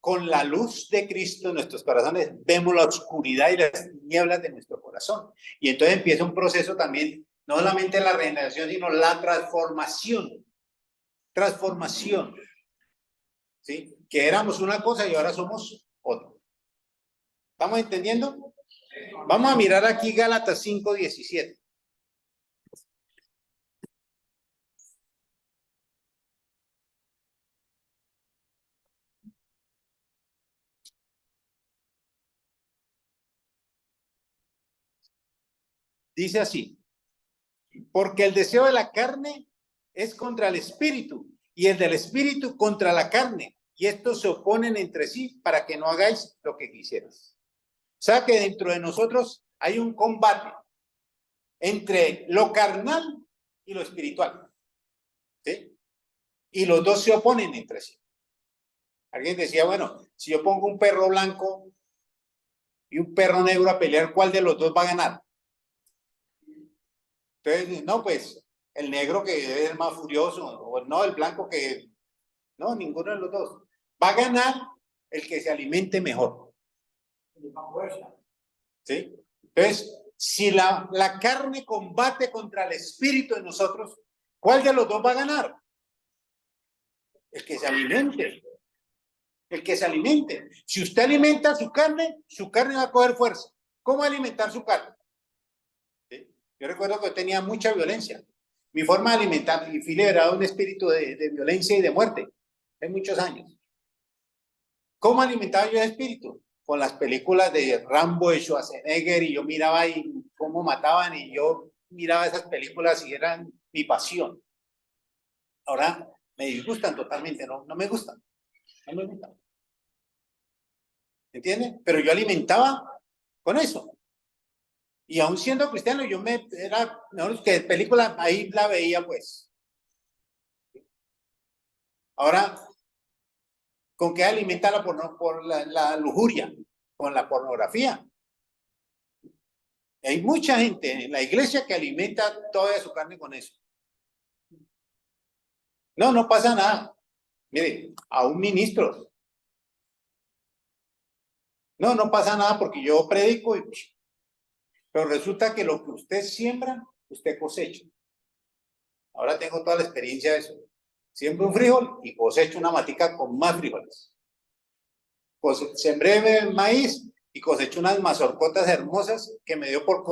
con la luz de Cristo en nuestros corazones vemos la oscuridad y las tinieblas de nuestro corazón. Y entonces empieza un proceso también, no solamente la regeneración, sino la transformación. Transformación. ¿Sí? Que éramos una cosa y ahora somos otra. ¿Estamos entendiendo? Vamos a mirar aquí Gálatas 5:17. Dice así, porque el deseo de la carne es contra el espíritu y el del espíritu contra la carne, y estos se oponen entre sí para que no hagáis lo que quisieras. O sea que dentro de nosotros hay un combate entre lo carnal y lo espiritual, ¿sí? Y los dos se oponen entre sí. Alguien decía, bueno, si yo pongo un perro blanco y un perro negro a pelear, ¿cuál de los dos va a ganar? Entonces, no, pues el negro que debe ser más furioso, o no, el blanco que, no, ninguno de los dos. Va a ganar el que se alimente mejor. ¿Sí? Entonces, si la carne combate contra el espíritu de nosotros, ¿cuál de los dos va a ganar? El que se alimente. El que se alimente. Si usted alimenta su carne va a coger fuerza. ¿Cómo alimentar su carne? ¿Sí? Yo recuerdo que tenía mucha violencia. Mi forma de alimentar, y fui liberado de un espíritu de violencia y de muerte en muchos años. ¿Cómo alimentaba yo el espíritu? Con las películas de Rambo, de Schwarzenegger, y yo miraba ahí cómo mataban, y yo miraba esas películas y eran mi pasión. Ahora me disgustan totalmente, no me gustan, no me gustan. ¿Entiendes? Pero yo alimentaba con eso. Y aún siendo cristiano, era mejor que película, ahí la veía pues. Ahora, ¿con qué alimenta la lujuria? Con la pornografía. Hay mucha gente en la iglesia que alimenta toda su carne con eso. No pasa nada. Mire, aún ministros. No pasa nada porque yo predico, pero resulta que lo que usted siembra, usted cosecha. Ahora tengo toda la experiencia de eso. Siembro un frijol y cosecho una matica con más frijoles. Sembré maíz y coseché unas mazorcotas hermosas que me dio por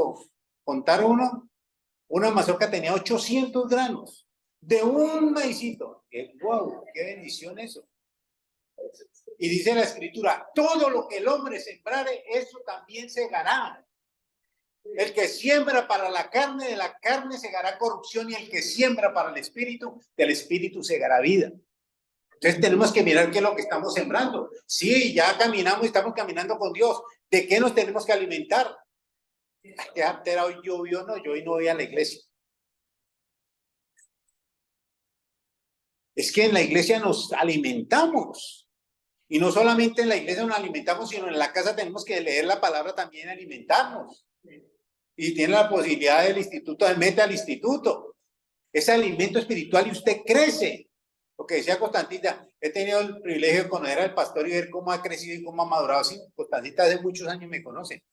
contar una mazorca tenía 800 granos de un maicito. ¡Wow! ¡Qué bendición eso! Y dice la escritura, todo lo que el hombre sembrare, eso también segará. El que siembra para la carne, de la carne segará corrupción, y el que siembra para el espíritu, del espíritu segará vida. Entonces tenemos que mirar qué es lo que estamos sembrando. Sí, ya caminamos, estamos caminando con Dios. ¿De qué nos tenemos que alimentar? Hoy llovió, no, yo hoy no voy a la iglesia. Es que en la iglesia nos alimentamos. Y no solamente en la iglesia nos alimentamos, sino en la casa tenemos que leer la palabra también, alimentarnos. Y tiene la posibilidad del instituto, de meta al instituto. Es alimento espiritual y usted crece. Lo que decía Constantita, he tenido el privilegio de conocer al pastor y ver cómo ha crecido y cómo ha madurado. Sí, Constantita hace muchos años me conoce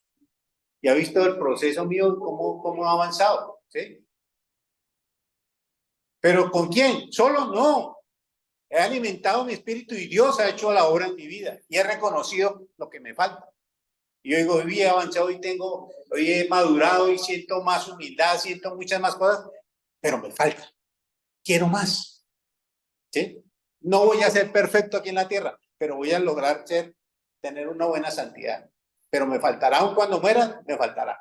y ha visto el proceso mío, cómo ha avanzado, ¿sí? ¿Pero con quién? Solo no. He alimentado mi espíritu y Dios ha hecho la obra en mi vida y he reconocido lo que me falta. Y yo digo, hoy he avanzado hoy he madurado y siento más humildad, siento muchas más cosas, pero me falta. Quiero más. ¿Sí? No voy a ser perfecto aquí en la tierra, pero voy a lograr tener una buena santidad. Pero me faltará, aun cuando muera, me faltará.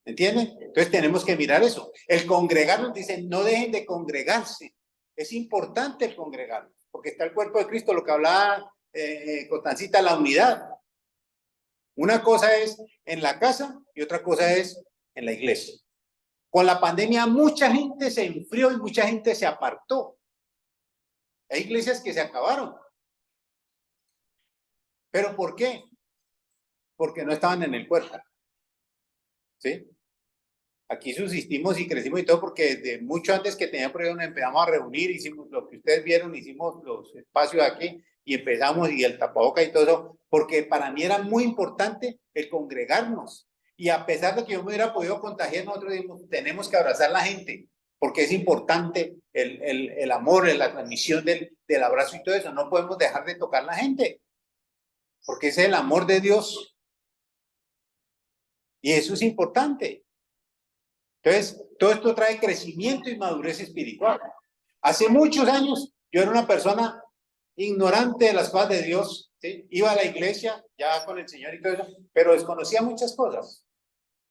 ¿Entienden? Entonces tenemos que mirar eso. El congregarnos, dice, no dejen de congregarse. Es importante el congregarnos, porque está el cuerpo de Cristo, lo que hablaba Constancita, la unidad. Una cosa es en la casa y otra cosa es en la iglesia. Con la pandemia mucha gente se enfrió y mucha gente se apartó. Hay iglesias que se acabaron. ¿Pero por qué? Porque no estaban en el cuerpo. ¿Sí? Aquí subsistimos y crecimos y todo porque desde mucho antes que tenía proyecto nos empezamos a reunir, hicimos lo que ustedes vieron, hicimos los espacios aquí y empezamos y el tapaboca y todo eso, porque para mí era muy importante el congregarnos. Y a pesar de que yo me hubiera podido contagiar, nosotros dijimos, tenemos que abrazar a la gente, porque es importante el amor, la transmisión del abrazo y todo eso. No podemos dejar de tocar a la gente, porque ese es el amor de Dios. Y eso es importante. Entonces, todo esto trae crecimiento y madurez espiritual. Hace muchos años, yo era una persona ignorante de las cosas de Dios, ¿sí? Iba a la iglesia, ya con el Señor y todo eso, pero desconocía muchas cosas.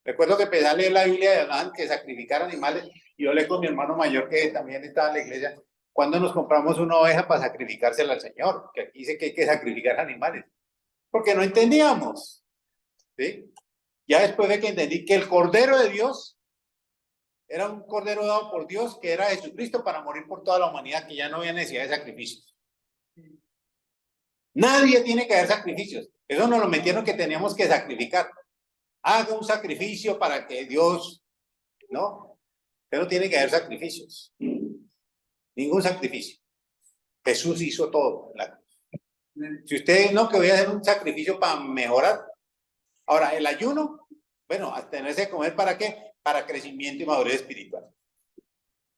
Recuerdo que empecé a leer la Biblia de Adán, que sacrificar animales, y yo leí con mi hermano mayor que también estaba en la iglesia, cuando nos compramos una oveja para sacrificársela al Señor, que aquí dice que hay que sacrificar animales, porque no entendíamos, ¿sí? Ya después de que entendí que el Cordero de Dios era un Cordero dado por Dios, que era Jesucristo para morir por toda la humanidad, que ya no había necesidad de sacrificios. Nadie tiene que hacer sacrificios. Eso nos lo metieron que teníamos que sacrificar. Haga un sacrificio para que Dios, ¿no? Pero no tiene que haber sacrificios. Ningún sacrificio. Jesús hizo todo. Si usted no, que voy a hacer un sacrificio para mejorar. Ahora, el ayuno, bueno, abstenerse de comer, ¿para qué? Para crecimiento y madurez espiritual.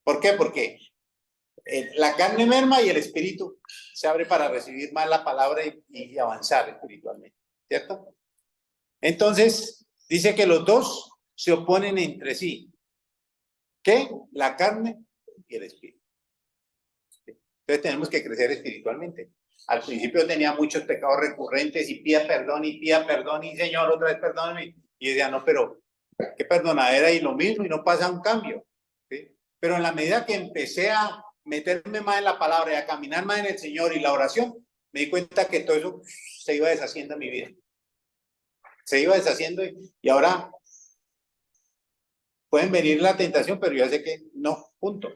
¿Por qué? Porque la carne merma y el espíritu se abre para recibir más la palabra y avanzar espiritualmente, ¿cierto? Entonces, dice que los dos se oponen entre sí. ¿Qué? La carne y el espíritu. Entonces tenemos que crecer espiritualmente. Al principio tenía muchos pecados recurrentes y pida perdón y Señor, otra vez perdóname. Y decía, no, pero qué perdonadera y lo mismo y no pasa un cambio. ¿Sí? Pero en la medida que empecé a meterme más en la palabra y a caminar más en el Señor y la oración, me di cuenta que todo eso se iba deshaciendo en mi vida. Se iba deshaciendo y ahora pueden venir la tentación, pero yo sé que no, punto.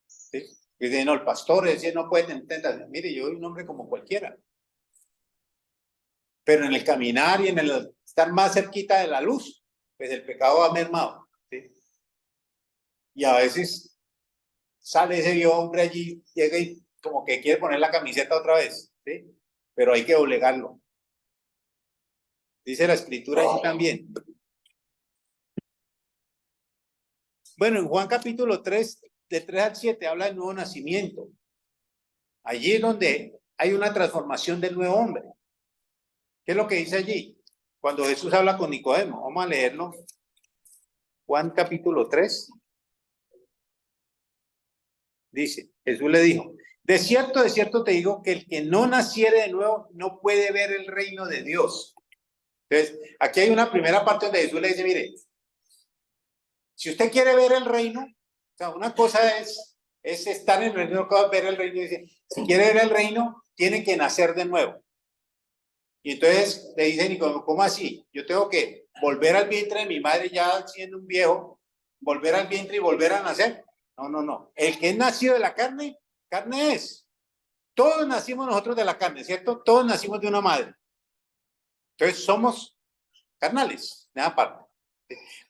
¿Sí? Y dicen, no, el pastor ese no puede tener tentación. Mire, yo soy un hombre como cualquiera. Pero en el caminar y en el estar más cerquita de la luz, pues el pecado ha mermado. ¿Sí? Y a veces sale ese hombre allí, llega y como que quiere poner la camiseta otra vez. ¿Sí? Pero hay que obligarlo. Dice la escritura allí también. Bueno, en Juan capítulo 3, de 3 al 7, habla del nuevo nacimiento. Allí es donde hay una transformación del nuevo hombre. ¿Qué es lo que dice allí? Cuando Jesús habla con Nicodemo. Vamos a leerlo. Juan capítulo 3. Dice, Jesús le dijo, de cierto te digo que el que no naciere de nuevo no puede ver el reino de Dios. Entonces, aquí hay una primera parte donde Jesús le dice, mire, si usted quiere ver el reino, o sea, una cosa es estar en el reino, ver el reino, y dice, si quiere ver el reino, tiene que nacer de nuevo. Y entonces le dicen, ¿cómo así? Yo tengo que volver al vientre de mi madre ya siendo un viejo, volver al vientre y volver a nacer. No. El que es nacido de la carne, carne es. Todos nacimos nosotros de la carne, ¿cierto? Todos nacimos de una madre. Entonces somos carnales, nada parte.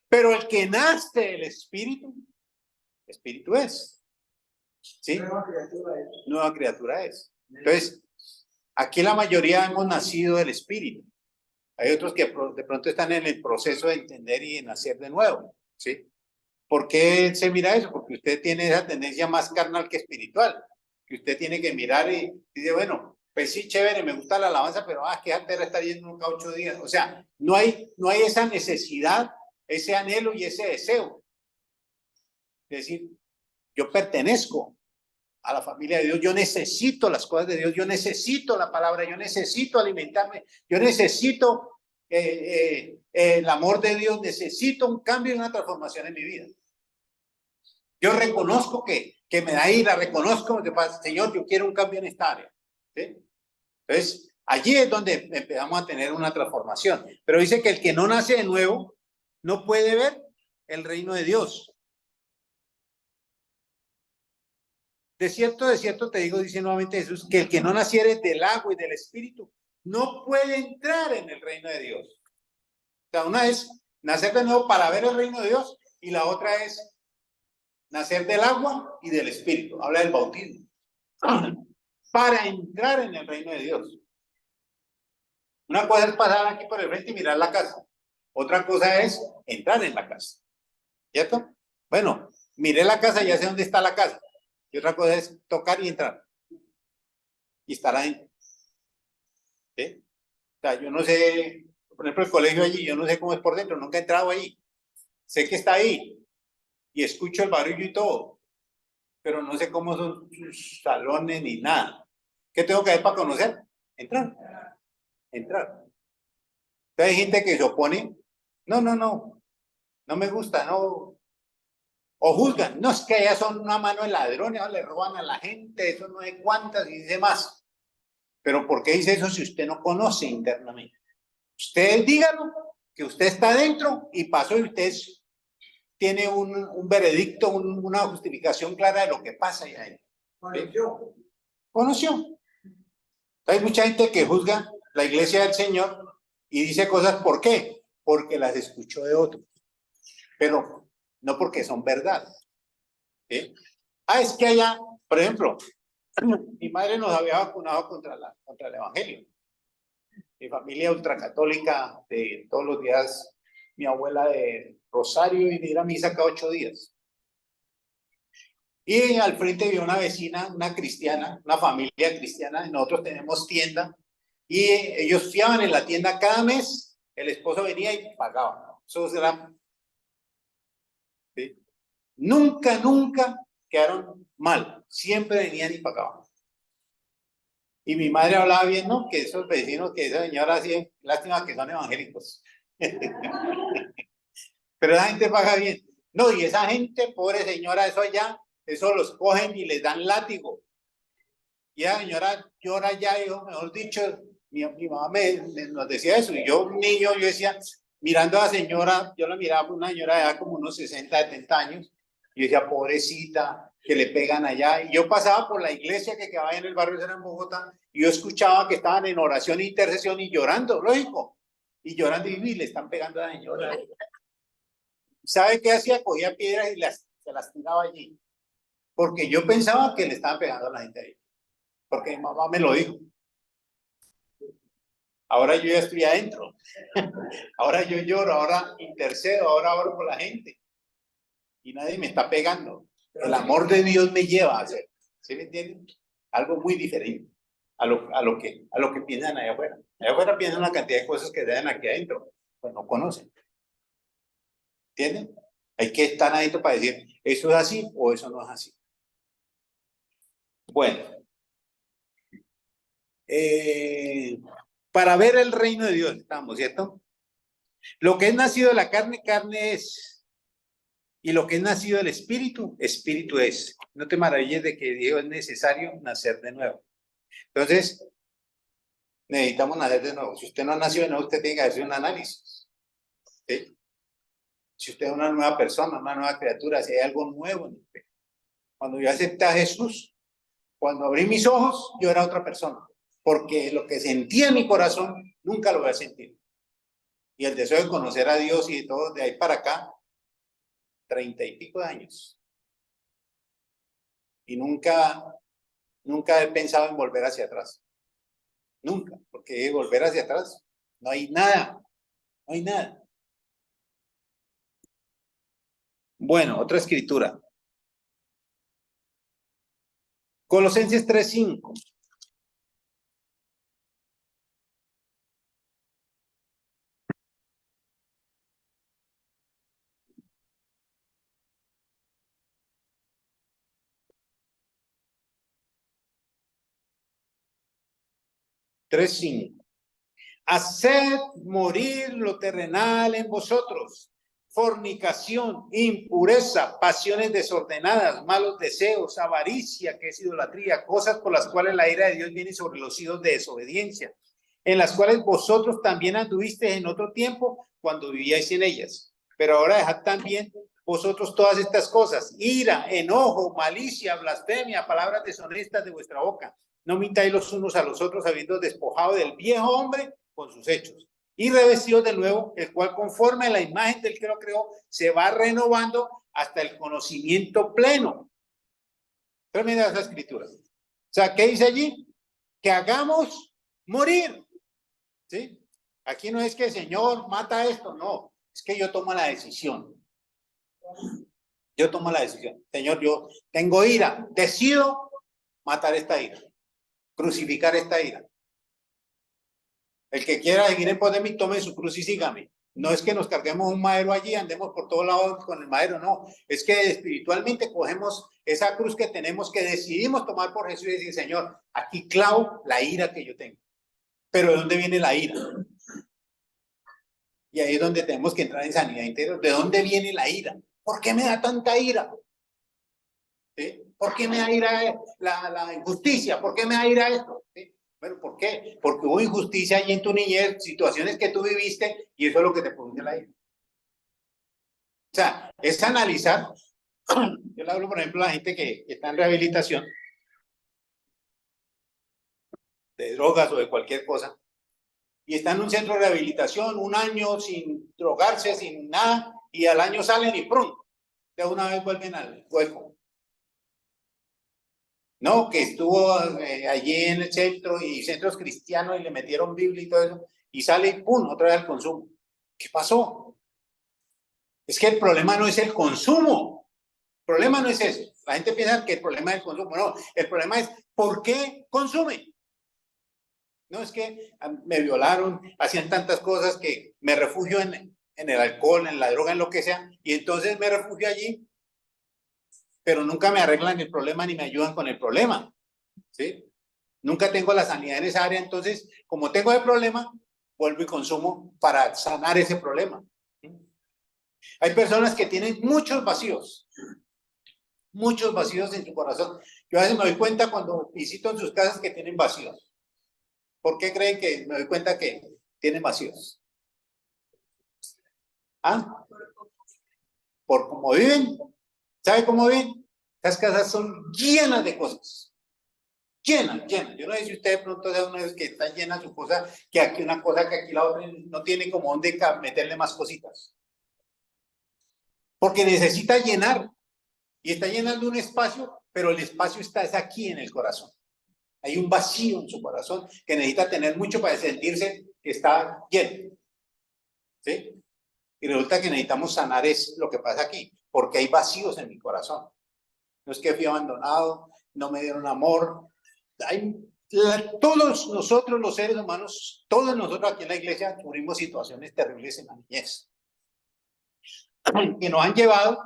Pero el que nace del espíritu es. ¿Sí? Nueva criatura es. Entonces, aquí la mayoría hemos nacido del espíritu. Hay otros que de pronto están en el proceso de entender y de nacer de nuevo, ¿sí? ¿Por qué se mira eso? Porque usted tiene esa tendencia más carnal que espiritual, que usted tiene que mirar y dice, bueno, pues sí, chévere, me gusta la alabanza, pero qué altera estar yendo nunca 8 días. O sea, no hay esa necesidad, ese anhelo y ese deseo. Es decir, yo pertenezco a la familia de Dios, yo necesito las cosas de Dios, yo necesito la palabra, yo necesito alimentarme, yo necesito el amor de Dios, necesito un cambio y una transformación en mi vida. Yo reconozco que me da ira, reconozco que pasa, Señor, yo quiero un cambio en esta área. ¿Sí? Entonces, allí es donde empezamos a tener una transformación. Pero dice que el que no nace de nuevo no puede ver el reino de Dios. De cierto te digo, dice nuevamente Jesús, que el que no naciere del agua y del espíritu no puede entrar en el reino de Dios. O sea, una es nacer de nuevo para ver el reino de Dios y la otra es nacer del agua y del espíritu. Habla del bautismo. Para entrar en el reino de Dios. Una cosa es pasar aquí por el frente y mirar la casa. Otra cosa es entrar en la casa. ¿Cierto? Bueno, miré la casa y ya sé dónde está la casa. Y otra cosa es tocar y entrar. Y estar adentro. ¿Sí? O sea, yo no sé, por ejemplo, el colegio allí, yo no sé cómo es por dentro, nunca he entrado allí. Sé que está ahí. Y escucho el barullo y todo. Pero no sé cómo son sus salones ni nada. ¿Qué tengo que hacer para conocer? Entrar. Entonces hay gente que se opone No, no, no, no me gusta, no. O juzgan, no, es que ellas son una mano de ladrones, le roban a la gente, eso no hay cuántas y demás. Pero ¿por qué dice eso si usted no conoce internamente? Usted dígalo, que usted está adentro y pasó y usted tiene un veredicto, una justificación clara de lo que pasa ahí adentro. Conoció. Conoció. Hay mucha gente que juzga la iglesia del Señor y dice cosas, ¿por qué? Porque las escuchó de otros, pero no porque son verdad. ¿Sí? Es que allá, por ejemplo, mi madre nos había vacunado contra el evangelio. Mi familia ultracatólica, de todos los días, mi abuela de Rosario y de ir a misa cada 8 días. Y al frente había una vecina, una cristiana, una familia cristiana, y nosotros tenemos tienda, y ellos fiaban en la tienda cada mes, el esposo venía y pagaba. Eso era, ¿sí? Nunca, nunca quedaron mal, siempre venían y pagaban. Y mi madre hablaba bien, ¿no? Que esos vecinos, que esa señora así, lástima que son evangélicos. Pero la gente paga bien. No, y esa gente, pobre señora, eso allá, eso los cogen y les dan látigo. Y la señora llora ya, hijo, mejor dicho, mi mamá nos decía eso. Y yo, un niño, yo decía, mirando a la señora, yo la miraba por una señora de edad como unos 60, 70 años. Y yo decía, pobrecita, que le pegan allá. Y yo pasaba por la iglesia que quedaba en el barrio de en Bogotá, y yo escuchaba que estaban en oración e intercesión y llorando, lógico. Y llorando y le están pegando a la señora. ¿Sabe qué hacía? Cogía piedras y se las tiraba allí. Porque yo pensaba que le estaban pegando a la gente ahí. Porque mi mamá me lo dijo. Ahora yo ya estoy adentro. Ahora yo lloro, ahora intercedo, ahora oro por la gente. Y nadie me está pegando. El amor de Dios me lleva a hacer. ¿Sí me entienden? Algo muy diferente a lo que piensan allá afuera. Allá afuera piensan una cantidad de cosas que dan aquí adentro. Pues no conocen. ¿Entienden? Hay que estar adentro para decir, eso es así o eso no es así. Bueno, para ver el reino de Dios, estamos, ¿cierto? Lo que es nacido de la carne, carne es. Y lo que es nacido del espíritu, espíritu es. No te maravilles de que Dios es necesario nacer de nuevo. Entonces, necesitamos nacer de nuevo. Si usted no ha nacido de nuevo, usted tiene que hacer un análisis. ¿Sí? Si usted es una nueva persona, una nueva criatura, si hay algo nuevo en usted. Cuando yo acepté a Jesús, cuando abrí mis ojos, yo era otra persona. Porque lo que sentía en mi corazón, nunca lo voy a sentir. Y el deseo de conocer a Dios y de todo, de ahí para acá, 30 y pico de años. Y nunca he pensado en volver hacia atrás. Nunca, porque volver hacia atrás, no hay nada. No hay nada. Bueno, otra escritura. Colosenses 3:5. Haced morir lo terrenal en vosotros: fornicación, impureza, pasiones desordenadas, malos deseos, avaricia, que es idolatría, cosas por las cuales la ira de Dios viene sobre los hijos de desobediencia, en las cuales vosotros también anduvisteis en otro tiempo cuando vivíais en ellas. Pero ahora dejad también vosotros todas estas cosas: ira, enojo, malicia, blasfemia, palabras deshonestas de vuestra boca. No mintáis los unos a los otros, habiendo despojado del viejo hombre con sus hechos, y revestidos de nuevo, el cual conforme a la imagen del que lo creó, se va renovando hasta el conocimiento pleno. Tremenda esa escritura. O sea, ¿qué dice allí? Que hagamos morir. ¿Sí? Aquí no es que el Señor mata esto, no. Es que yo tomo la decisión. Yo tomo la decisión. Señor, yo tengo ira. Decido matar esta ira. Crucificar esta ira. El que quiera seguir en pos de mí, tome su cruz y sígame. No es que nos carguemos un madero allí, andemos por todos lados con el madero, no. Es que espiritualmente cogemos esa cruz que tenemos, que decidimos tomar por Jesús y decir, Señor, aquí clavo la ira que yo tengo. Pero ¿de dónde viene la ira? Y ahí es donde tenemos que entrar en sanidad interior. ¿De dónde viene la ira? ¿Por qué me da tanta ira? ¿Sí? ¿Por qué me da ira la injusticia? ¿Por qué me da ira esto? ¿Sí? Bueno, ¿por qué? Porque hubo injusticia allí en tu niñez, situaciones que tú viviste, y eso es lo que te produce la ira. O sea, es analizar. Yo le hablo, por ejemplo, a la gente que está en rehabilitación de drogas o de cualquier cosa, y está en un centro de rehabilitación un año sin drogarse, sin nada, y al año salen y ¡prum! De una vez vuelven al juego. No, que estuvo allí en el centro y centros cristianos y le metieron Biblia y todo eso, y sale y ¡pum! Otra vez al consumo. ¿Qué pasó? Es que el problema no es el consumo. El problema no es eso. La gente piensa que el problema es el consumo. No, el problema es ¿por qué consume? No, es que me violaron, hacían tantas cosas que me refugio en el alcohol, en la droga, en lo que sea, y entonces me refugio allí, pero nunca me arreglan el problema ni me ayudan con el problema, ¿sí? Nunca tengo la sanidad en esa área, entonces, como tengo el problema, vuelvo y consumo para sanar ese problema. ¿Sí? Hay personas que tienen muchos vacíos en su corazón. Yo a veces me doy cuenta cuando visito en sus casas que tienen vacíos. ¿Por qué creen que me doy cuenta que tienen vacíos? ¿Ah? Por cómo viven. ¿Sabe cómo viven? Las casas son llenas de cosas. Llenas. Yo no sé si usted de pronto sea uno de esos que está llena su cosa, que aquí una cosa, que aquí la otra, no tiene como dónde meterle más cositas. Porque necesita llenar. Y está llenando un espacio, pero el espacio está es aquí en el corazón. Hay un vacío en su corazón que necesita tener mucho para sentirse que está lleno. ¿Sí? Y resulta que necesitamos sanar es lo que pasa aquí, porque hay vacíos en mi corazón. No es que fui abandonado, no me dieron amor. Todos nosotros los seres humanos, todos nosotros aquí en la iglesia tuvimos situaciones terribles en la niñez, que nos han llevado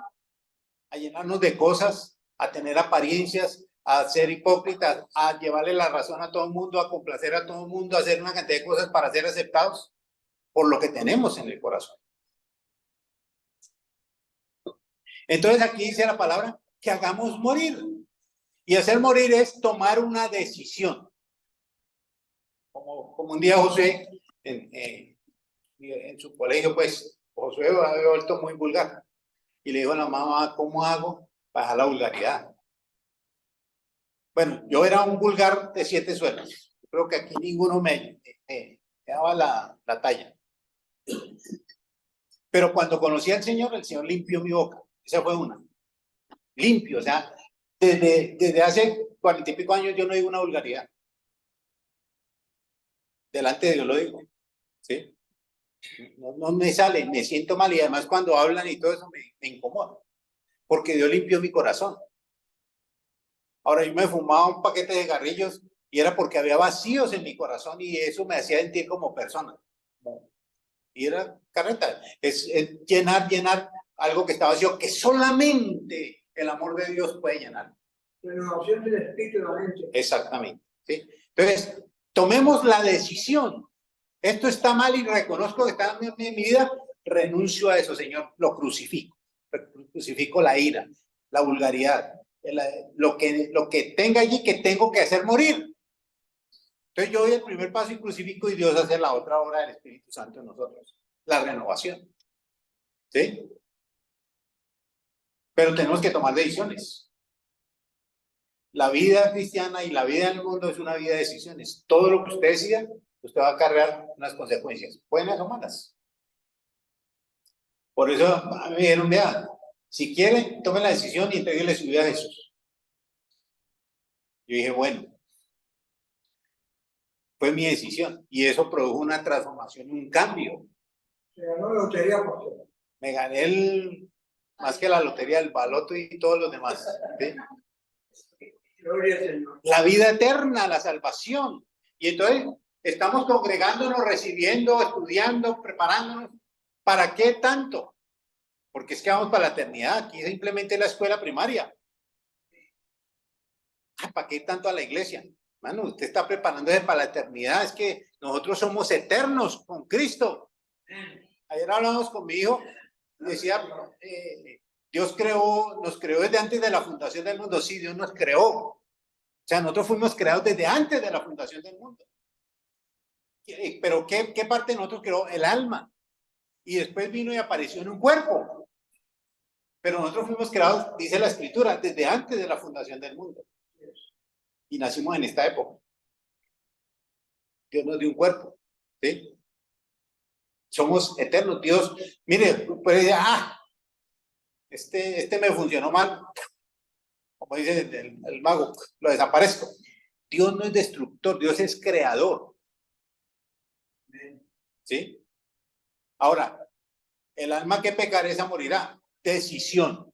a llenarnos de cosas, a tener apariencias, a ser hipócritas, a llevarle la razón a todo el mundo, a complacer a todo el mundo, a hacer una cantidad de cosas para ser aceptados por lo que tenemos en el corazón. Entonces aquí dice la palabra que hagamos morir. Y hacer morir es tomar una decisión. Como un día José, en su colegio, pues, José había vuelto muy vulgar. Y le dijo a la mamá, ¿cómo hago para dejar la vulgaridad? Bueno, yo era un vulgar de 7 suelos. Creo que aquí ninguno me daba la talla. Pero cuando conocí al Señor, el Señor limpió mi boca. Esa fue una. Limpio, o sea, desde hace 40 y pico años yo no digo una vulgaridad. Delante de Dios lo digo. ¿Sí? No me sale, me siento mal y además cuando hablan y todo eso me incomoda. Porque Dios limpió mi corazón. Ahora yo me fumaba un paquete de cigarrillos y era porque había vacíos en mi corazón y eso me hacía sentir como persona. Y era carreta. Es llenar algo que está vacío, que solamente el amor de Dios puede llenar. Renovación del espíritu de la mente. Exactamente. ¿Sí? Entonces, tomemos la decisión. Esto está mal y reconozco que está en mi vida. Renuncio a eso, Señor. Lo crucifico. Crucifico la ira, la vulgaridad, lo que tenga allí que tengo que hacer morir. Entonces yo doy el primer paso y crucifico y Dios hace la otra obra del Espíritu Santo en nosotros. La renovación. ¿Sí? Pero tenemos que tomar decisiones. La vida cristiana y la vida en el mundo es una vida de decisiones. Todo lo que usted decida, usted va a cargar unas consecuencias, buenas o malas. Por eso a mí me dijeron, vea, si quiere, tome la decisión y entreguele su vida a Jesús. Yo dije, bueno, fue mi decisión y eso produjo una transformación, un cambio. Se ganó la lotería, pastor. Me gané más que la lotería, el baloto y todos los demás. ¿Sí? Gloria al Señor. La vida eterna, la salvación. Y entonces estamos congregándonos, recibiendo, estudiando, preparándonos. ¿Para qué tanto? Porque es que vamos para la eternidad. Aquí simplemente la escuela primaria. ¿Para qué tanto a la iglesia? Mano, usted está preparándose para la eternidad. Es que nosotros somos eternos con Cristo. Ayer hablamos con mi hijo, decía, Dios nos creó desde antes de la fundación del mundo. Sí, Dios nos creó. O sea, nosotros fuimos creados desde antes de la fundación del mundo. Pero ¿qué parte de nosotros creó? El alma. Y después vino y apareció en un cuerpo. Pero nosotros fuimos creados, dice la Escritura, desde antes de la fundación del mundo. Y nacimos en esta época. Dios nos dio un cuerpo. ¿Sí? Somos eternos. Dios, mire, puede decir, este me funcionó mal. Como dice el mago, lo desaparezco. Dios no es destructor, Dios es creador. ¿Sí? Ahora, el alma que pecar esa morirá. Decisión.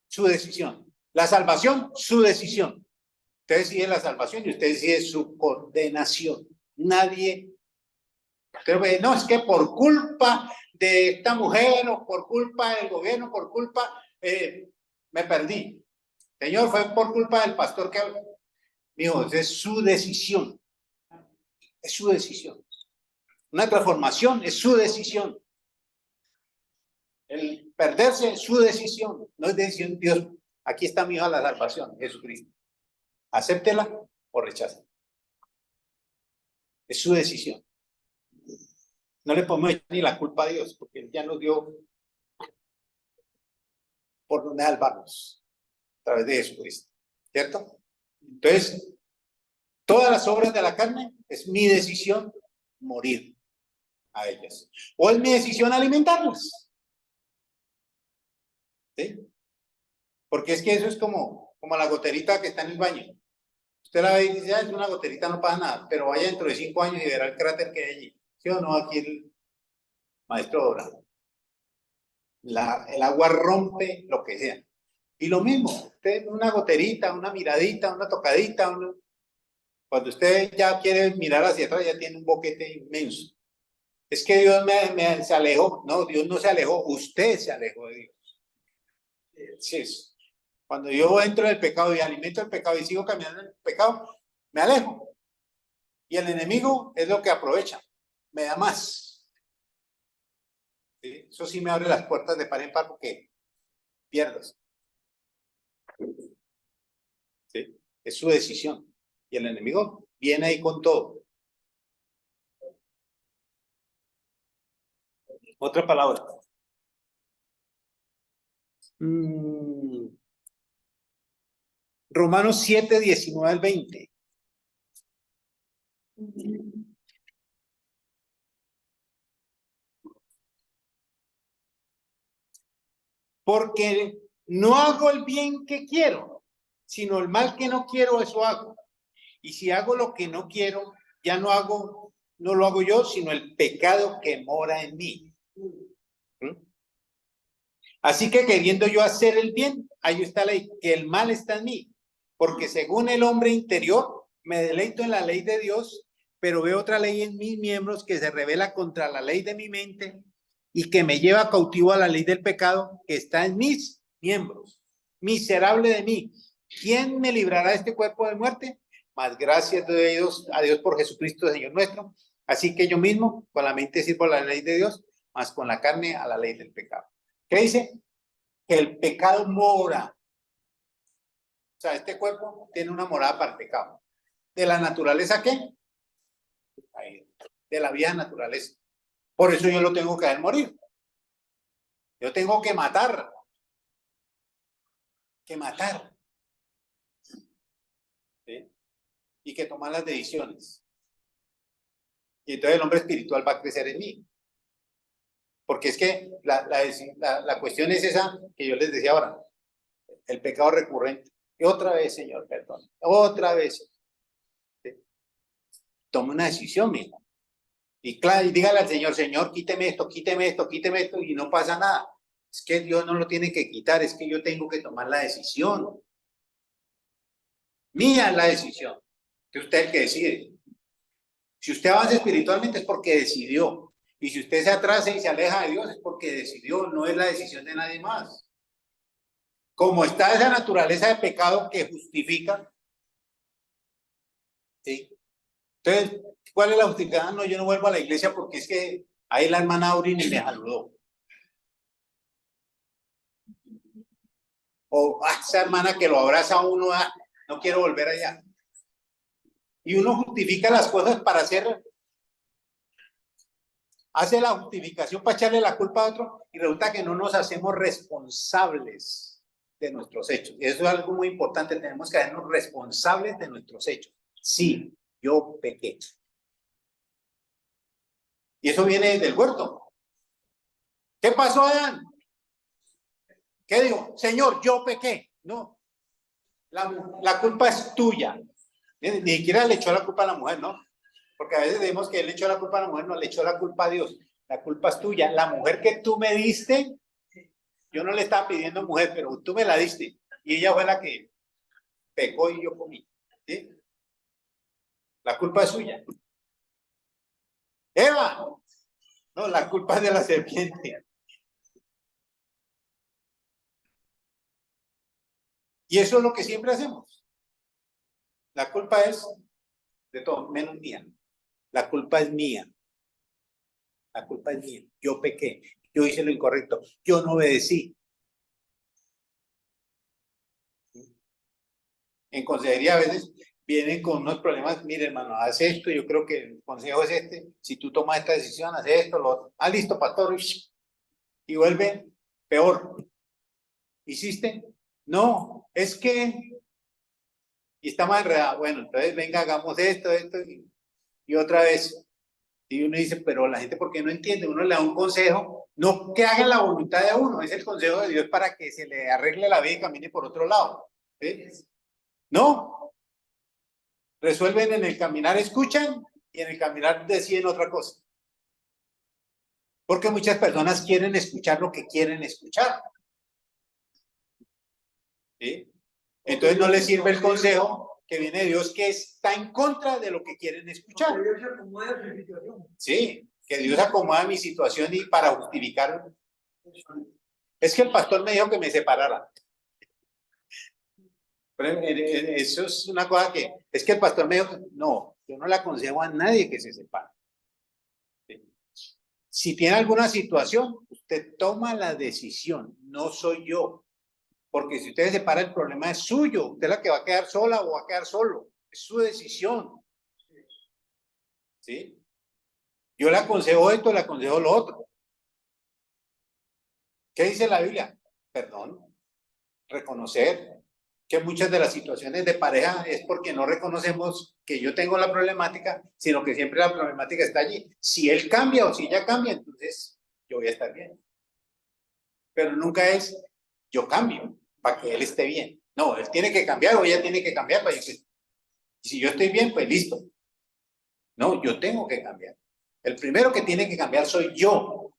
Su decisión. La salvación, su decisión. Usted decide la salvación y usted decide su condenación. Nadie. No, es que por culpa de esta mujer o por culpa del gobierno, por culpa, me perdí. Señor, fue por culpa del pastor que habló. Mijo, es su decisión. Es su decisión. Una transformación es su decisión. El perderse es su decisión. No es decisión de Dios. Aquí está mi hijo a la salvación, Jesucristo. Acéptela o rechácela. Es su decisión. No le podemos echar ni la culpa a Dios, porque Él ya nos dio por donde salvarnos a través de Jesucristo. ¿Cierto? Entonces, todas las obras de la carne es mi decisión morir a ellas. O es mi decisión alimentarlas. ¿Sí? Porque es que eso es como la goterita que está en el baño. Usted la ve y dice, es una goterita, no pasa nada, pero vaya dentro de 5 años y verá el cráter que hay allí. ¿Sí o no? Aquí el maestro Dorado. El agua rompe lo que sea. Y lo mismo, usted una goterita, una miradita, una tocadita, cuando usted ya quiere mirar hacia atrás, ya tiene un boquete inmenso. Es que Dios se alejó. No, Dios no se alejó, usted se alejó de Dios. Sí, es. Cuando yo entro en el pecado y alimento el pecado y sigo caminando en el pecado, me alejo. Y el enemigo es lo que aprovecha, me da más. ¿Sí? Eso sí me abre las puertas de par en par porque pierdas. ¿Sí? Es su decisión. Y el enemigo viene ahí con todo. Otra palabra. Romanos 7, 19 al 20. Porque no hago el bien que quiero, sino el mal que no quiero, eso hago. Y si hago lo que no quiero, ya no lo hago yo, sino el pecado que mora en mí. Así que queriendo yo hacer el bien, ahí está la ley, que el mal está en mí. Porque según el hombre interior, me deleito en la ley de Dios, pero veo otra ley en mis miembros que se revela contra la ley de mi mente y que me lleva cautivo a la ley del pecado que está en mis miembros. Miserable de mí, ¿quién me librará de este cuerpo de muerte? Mas gracias a Dios por Jesucristo, Señor nuestro. Así que yo mismo, con la mente sirvo a la ley de Dios, mas con la carne a la ley del pecado. ¿Qué dice? Que el pecado mora. O sea, este cuerpo tiene una morada para el pecado. ¿De la naturaleza qué? De la vieja naturaleza. Por eso yo lo tengo que hacer morir. Yo tengo que matar. ¿Sí? Y que tomar las decisiones. Y entonces el hombre espiritual va a crecer en mí. Porque es que la cuestión es esa que yo les decía ahora. El pecado recurrente. Y otra vez, Señor, perdón. Otra vez. ¿Sí? Tome una decisión, mismo. Y claro, y dígale al Señor, Señor, quíteme esto, y no pasa nada. Es que Dios no lo tiene que quitar, es que yo tengo que tomar la decisión. Mía es la decisión. Que usted es el que decide. Si usted avanza espiritualmente es porque decidió. Y si usted se atrasa y se aleja de Dios es porque decidió, no es la decisión de nadie más. Como está esa naturaleza de pecado que justifica, ¿sí? Entonces, ¿cuál es la justificación? No, yo no vuelvo a la iglesia porque es que Ahí la hermana Auri ni me saludó. O esa hermana que lo abraza a uno, no quiero volver allá. Y uno justifica las cosas para hace la justificación para echarle la culpa a otro y resulta que no nos hacemos responsables de nuestros hechos. Y eso es algo muy importante, tenemos que hacernos responsables de nuestros hechos. Sí, yo pequé. Y eso viene del huerto. ¿Qué pasó, Adán? ¿Qué dijo? Señor, yo pequé. No, la culpa es tuya. Ni siquiera le echó la culpa a la mujer, ¿no? Porque a veces decimos que él le echó la culpa a la mujer, no, le echó la culpa a Dios. La culpa es tuya. La mujer que tú me diste, yo no le estaba pidiendo mujer, pero tú me la diste. Y ella fue la que pecó y yo comí. ¿Sí? La culpa es suya. Eva, no, la culpa es de la serpiente. Y eso es lo que siempre hacemos. La culpa es de todo, menos mía. La culpa es mía. La culpa es mía. Yo pequé. Yo hice lo incorrecto. Yo no obedecí. En consejería a veces vienen con unos problemas. Mire, hermano, haz esto. Yo creo que el consejo es este. Si tú tomas esta decisión, haz esto, lo otro. Ah, listo, pastor. Y vuelve peor. ¿Hiciste? No, es que... Y está más enredado. Bueno, entonces venga, hagamos esto y otra vez. Y uno dice, pero la gente, ¿por qué no entiende? Uno le da un consejo, no que haga la voluntad de uno, es el consejo de Dios para que se le arregle la vida y camine por otro lado. ¿Sí? No, resuelven en el caminar, escuchan y en el caminar deciden otra cosa. Porque muchas personas quieren escuchar lo que quieren escuchar. ¿Sí? Entonces no les sirve el consejo que viene de Dios, que está en contra de lo que quieren escuchar. Sí, que Dios acomoda mi situación y para justificar. Es que el pastor me dijo que me separara. Eso es una cosa que, es que el pastor me dijo, no, yo no le aconsejo a nadie que se separe. Si tiene alguna situación, usted toma la decisión, no soy yo. Porque si usted se separa, el problema es suyo. Usted es la que va a quedar sola o va a quedar solo. Es su decisión. ¿Sí? Yo le aconsejo esto, le aconsejo lo otro. ¿Qué dice la Biblia? Perdón, reconocer que muchas de las situaciones de pareja es porque no reconocemos que yo tengo la problemática, sino que siempre la problemática está allí. Si él cambia o si ella cambia, entonces yo voy a estar bien. Pero nunca es yo cambio para que él esté bien. No, él tiene que cambiar o ella tiene que cambiar para que... Y si yo estoy bien, pues listo. No, yo tengo que cambiar. El primero que tiene que cambiar soy yo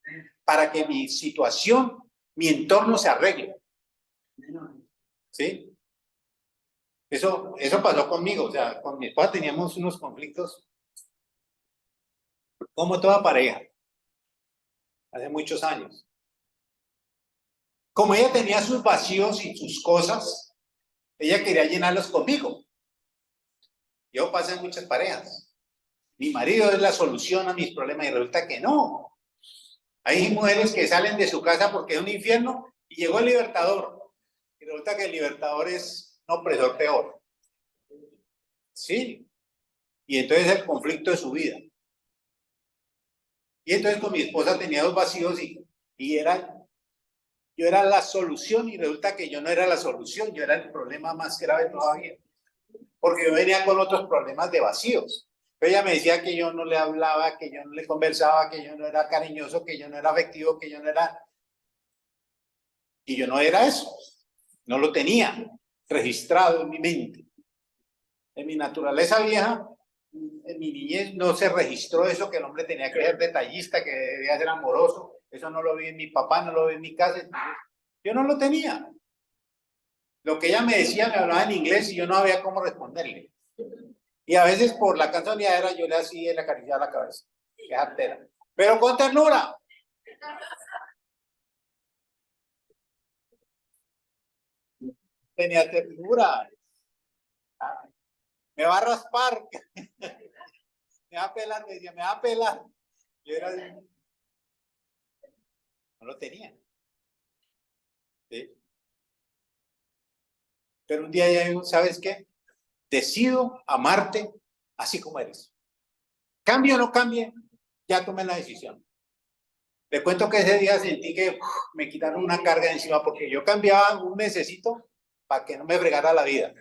para que mi situación, mi entorno se arregle. ¿Sí? Eso pasó conmigo, o sea, con mi esposa teníamos unos conflictos como toda pareja, hace muchos años. Como ella tenía sus vacíos y sus cosas, ella quería llenarlos conmigo. Yo pasé en muchas parejas. Mi marido es la solución a mis problemas y resulta que no. Hay mujeres que salen de su casa porque es un infierno y llegó el libertador. Y resulta que el libertador es un opresor peor. Sí. Y entonces el conflicto de su vida. Y entonces con mi esposa tenía dos vacíos y yo era la solución y resulta que yo no era la solución, yo era el problema más grave todavía. Porque yo venía con otros problemas de vacíos. Pero ella me decía que yo no le hablaba, que yo no le conversaba, que yo no era cariñoso, que yo no era afectivo, que yo no era... Y yo no era eso. No lo tenía registrado en mi mente. En mi naturaleza vieja, en mi niñez no se registró eso, que el hombre tenía que ser detallista, que debía ser amoroso. Eso no lo vi en mi papá, no lo vi en mi casa. Yo no lo tenía. Lo que ella me decía me hablaba en inglés y yo no sabía cómo responderle. Y a veces por la cancionera yo le hacía, le acariciaba la cabeza. Qué artera. Pero con ternura. Tenía ternura. Me va a raspar. Me va a pelar, me decía, me va a pelar. Yo era no lo tenía. ¿Sí? Pero un día ya digo, ¿sabes qué? Decido amarte así como eres. Cambie o no cambie, ya tomé la decisión. Le cuento que ese día sentí que me quitaron una carga de encima porque yo cambiaba un mesecito para que no me fregara la vida.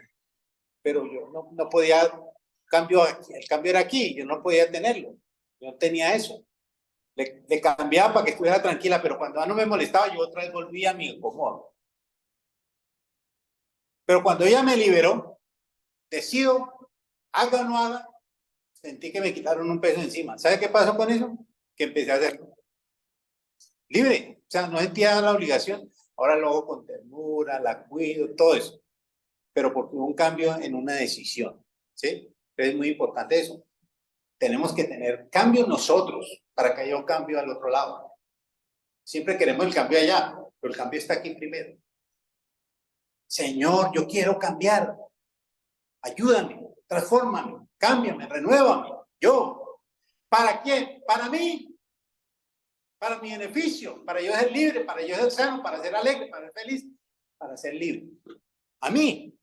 Pero yo no podía, el cambio era aquí, yo no podía tenerlo. Yo no tenía eso. Le cambiaba para que estuviera tranquila, pero cuando no me molestaba, yo otra vez volvía a mi acomodo. Pero cuando ella me liberó, decido, haga o no haga, sentí que me quitaron un peso encima. ¿Sabe qué pasó con eso? Que empecé a hacerlo. Libre, o sea, no sentía la obligación. Ahora lo hago con ternura, la cuido, todo eso. Pero porque hubo un cambio en una decisión, ¿sí? Es muy importante eso. Tenemos que tener cambio nosotros para que haya un cambio al otro lado. Siempre queremos el cambio allá, pero el cambio está aquí primero. Señor, yo quiero cambiar. Ayúdame, transfórmame, cámbiame, renuévame. Yo. ¿Para quién? Para mí. Para mi beneficio, para yo ser libre, para yo ser sano, para ser alegre, para ser feliz, para ser libre. A mí.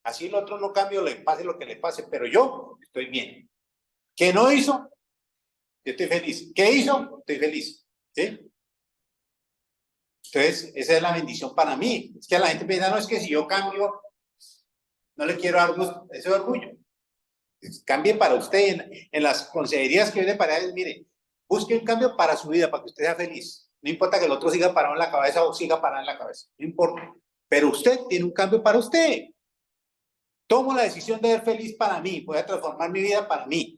Así el otro no cambio, le pase lo que le pase, pero yo estoy bien. ¿Qué no hizo? Yo estoy feliz. ¿Qué hizo? Estoy feliz. ¿Sí? Entonces, esa es la bendición para mí. Es que la gente piensa, no, es que si yo cambio, no le quiero dar gusto. Ese es orgullo. Cambie para usted en las consejerías que viene para él. Mire, busque un cambio para su vida, para que usted sea feliz. No importa que el otro siga parado en la cabeza o siga parado en la cabeza. No importa. Pero usted tiene un cambio para usted. Tomo la decisión de ser feliz para mí. Voy a transformar mi vida para mí.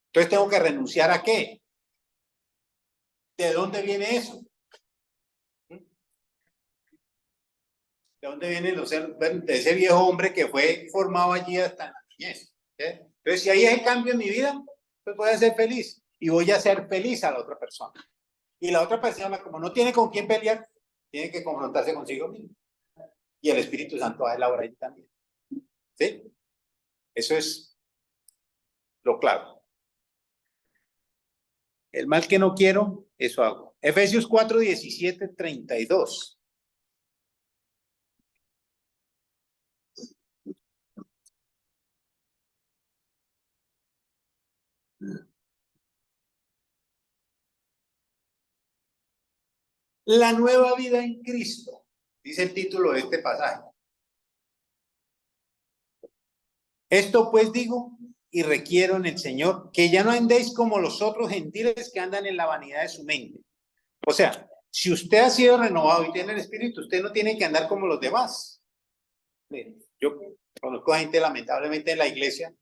Entonces tengo que renunciar ¿a qué? ¿De dónde viene eso? ¿De dónde viene de ese viejo hombre que fue formado allí hasta en la niñez? Entonces, si hay ese cambio en mi vida, pues voy a ser feliz y voy a hacer feliz a la otra persona. Y la otra persona, como no tiene con quién pelear, tiene que confrontarse consigo mismo. Y el Espíritu Santo va a elaborar ahí también. ¿Sí? Eso es lo claro. El mal que no quiero, eso hago. Efesios 4, 17, 32. La nueva vida en Cristo, dice el título de este pasaje. Esto pues digo y requiero en el Señor que ya no andéis como los otros gentiles que andan en la vanidad de su mente. O sea, si usted ha sido renovado y tiene el Espíritu, usted no tiene que andar como los demás. Yo conozco gente lamentablemente en la iglesia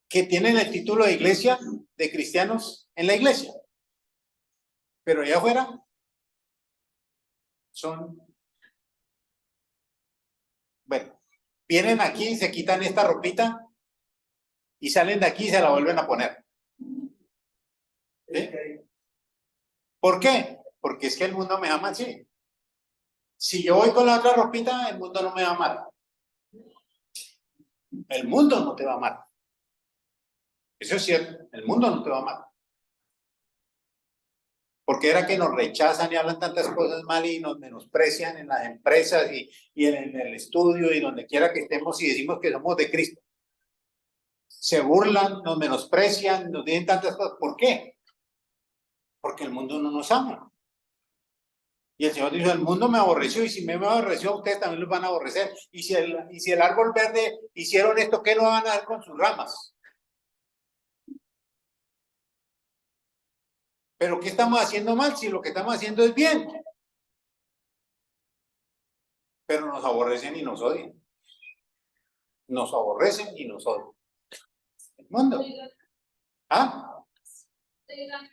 que tienen el título de iglesia, de cristianos en la iglesia, pero allá afuera son, bueno, vienen aquí, se quitan esta ropita y salen de aquí y se la vuelven a poner. ¿Sí? ¿Por qué? Porque es que el mundo me ama así. Si yo voy con la otra ropita, el mundo no me va a amar. El mundo no te va a amar. Eso es cierto, el mundo no te va a amar. Porque era que nos rechazan y hablan tantas cosas mal y nos menosprecian en las empresas y en el estudio y donde quiera que estemos y decimos que somos de Cristo. Se burlan, nos menosprecian, nos dicen tantas cosas. ¿Por qué? Porque el mundo no nos ama. Y el Señor dijo, el mundo me aborreció y si me aborreció, ustedes también los van a aborrecer. Y si el árbol verde hicieron esto, ¿qué no van a hacer con sus ramas? Pero ¿qué estamos haciendo mal si lo que estamos haciendo es bien? Pero nos aborrecen y nos odian. Nos aborrecen y nos odian. El mundo. ¿Ah?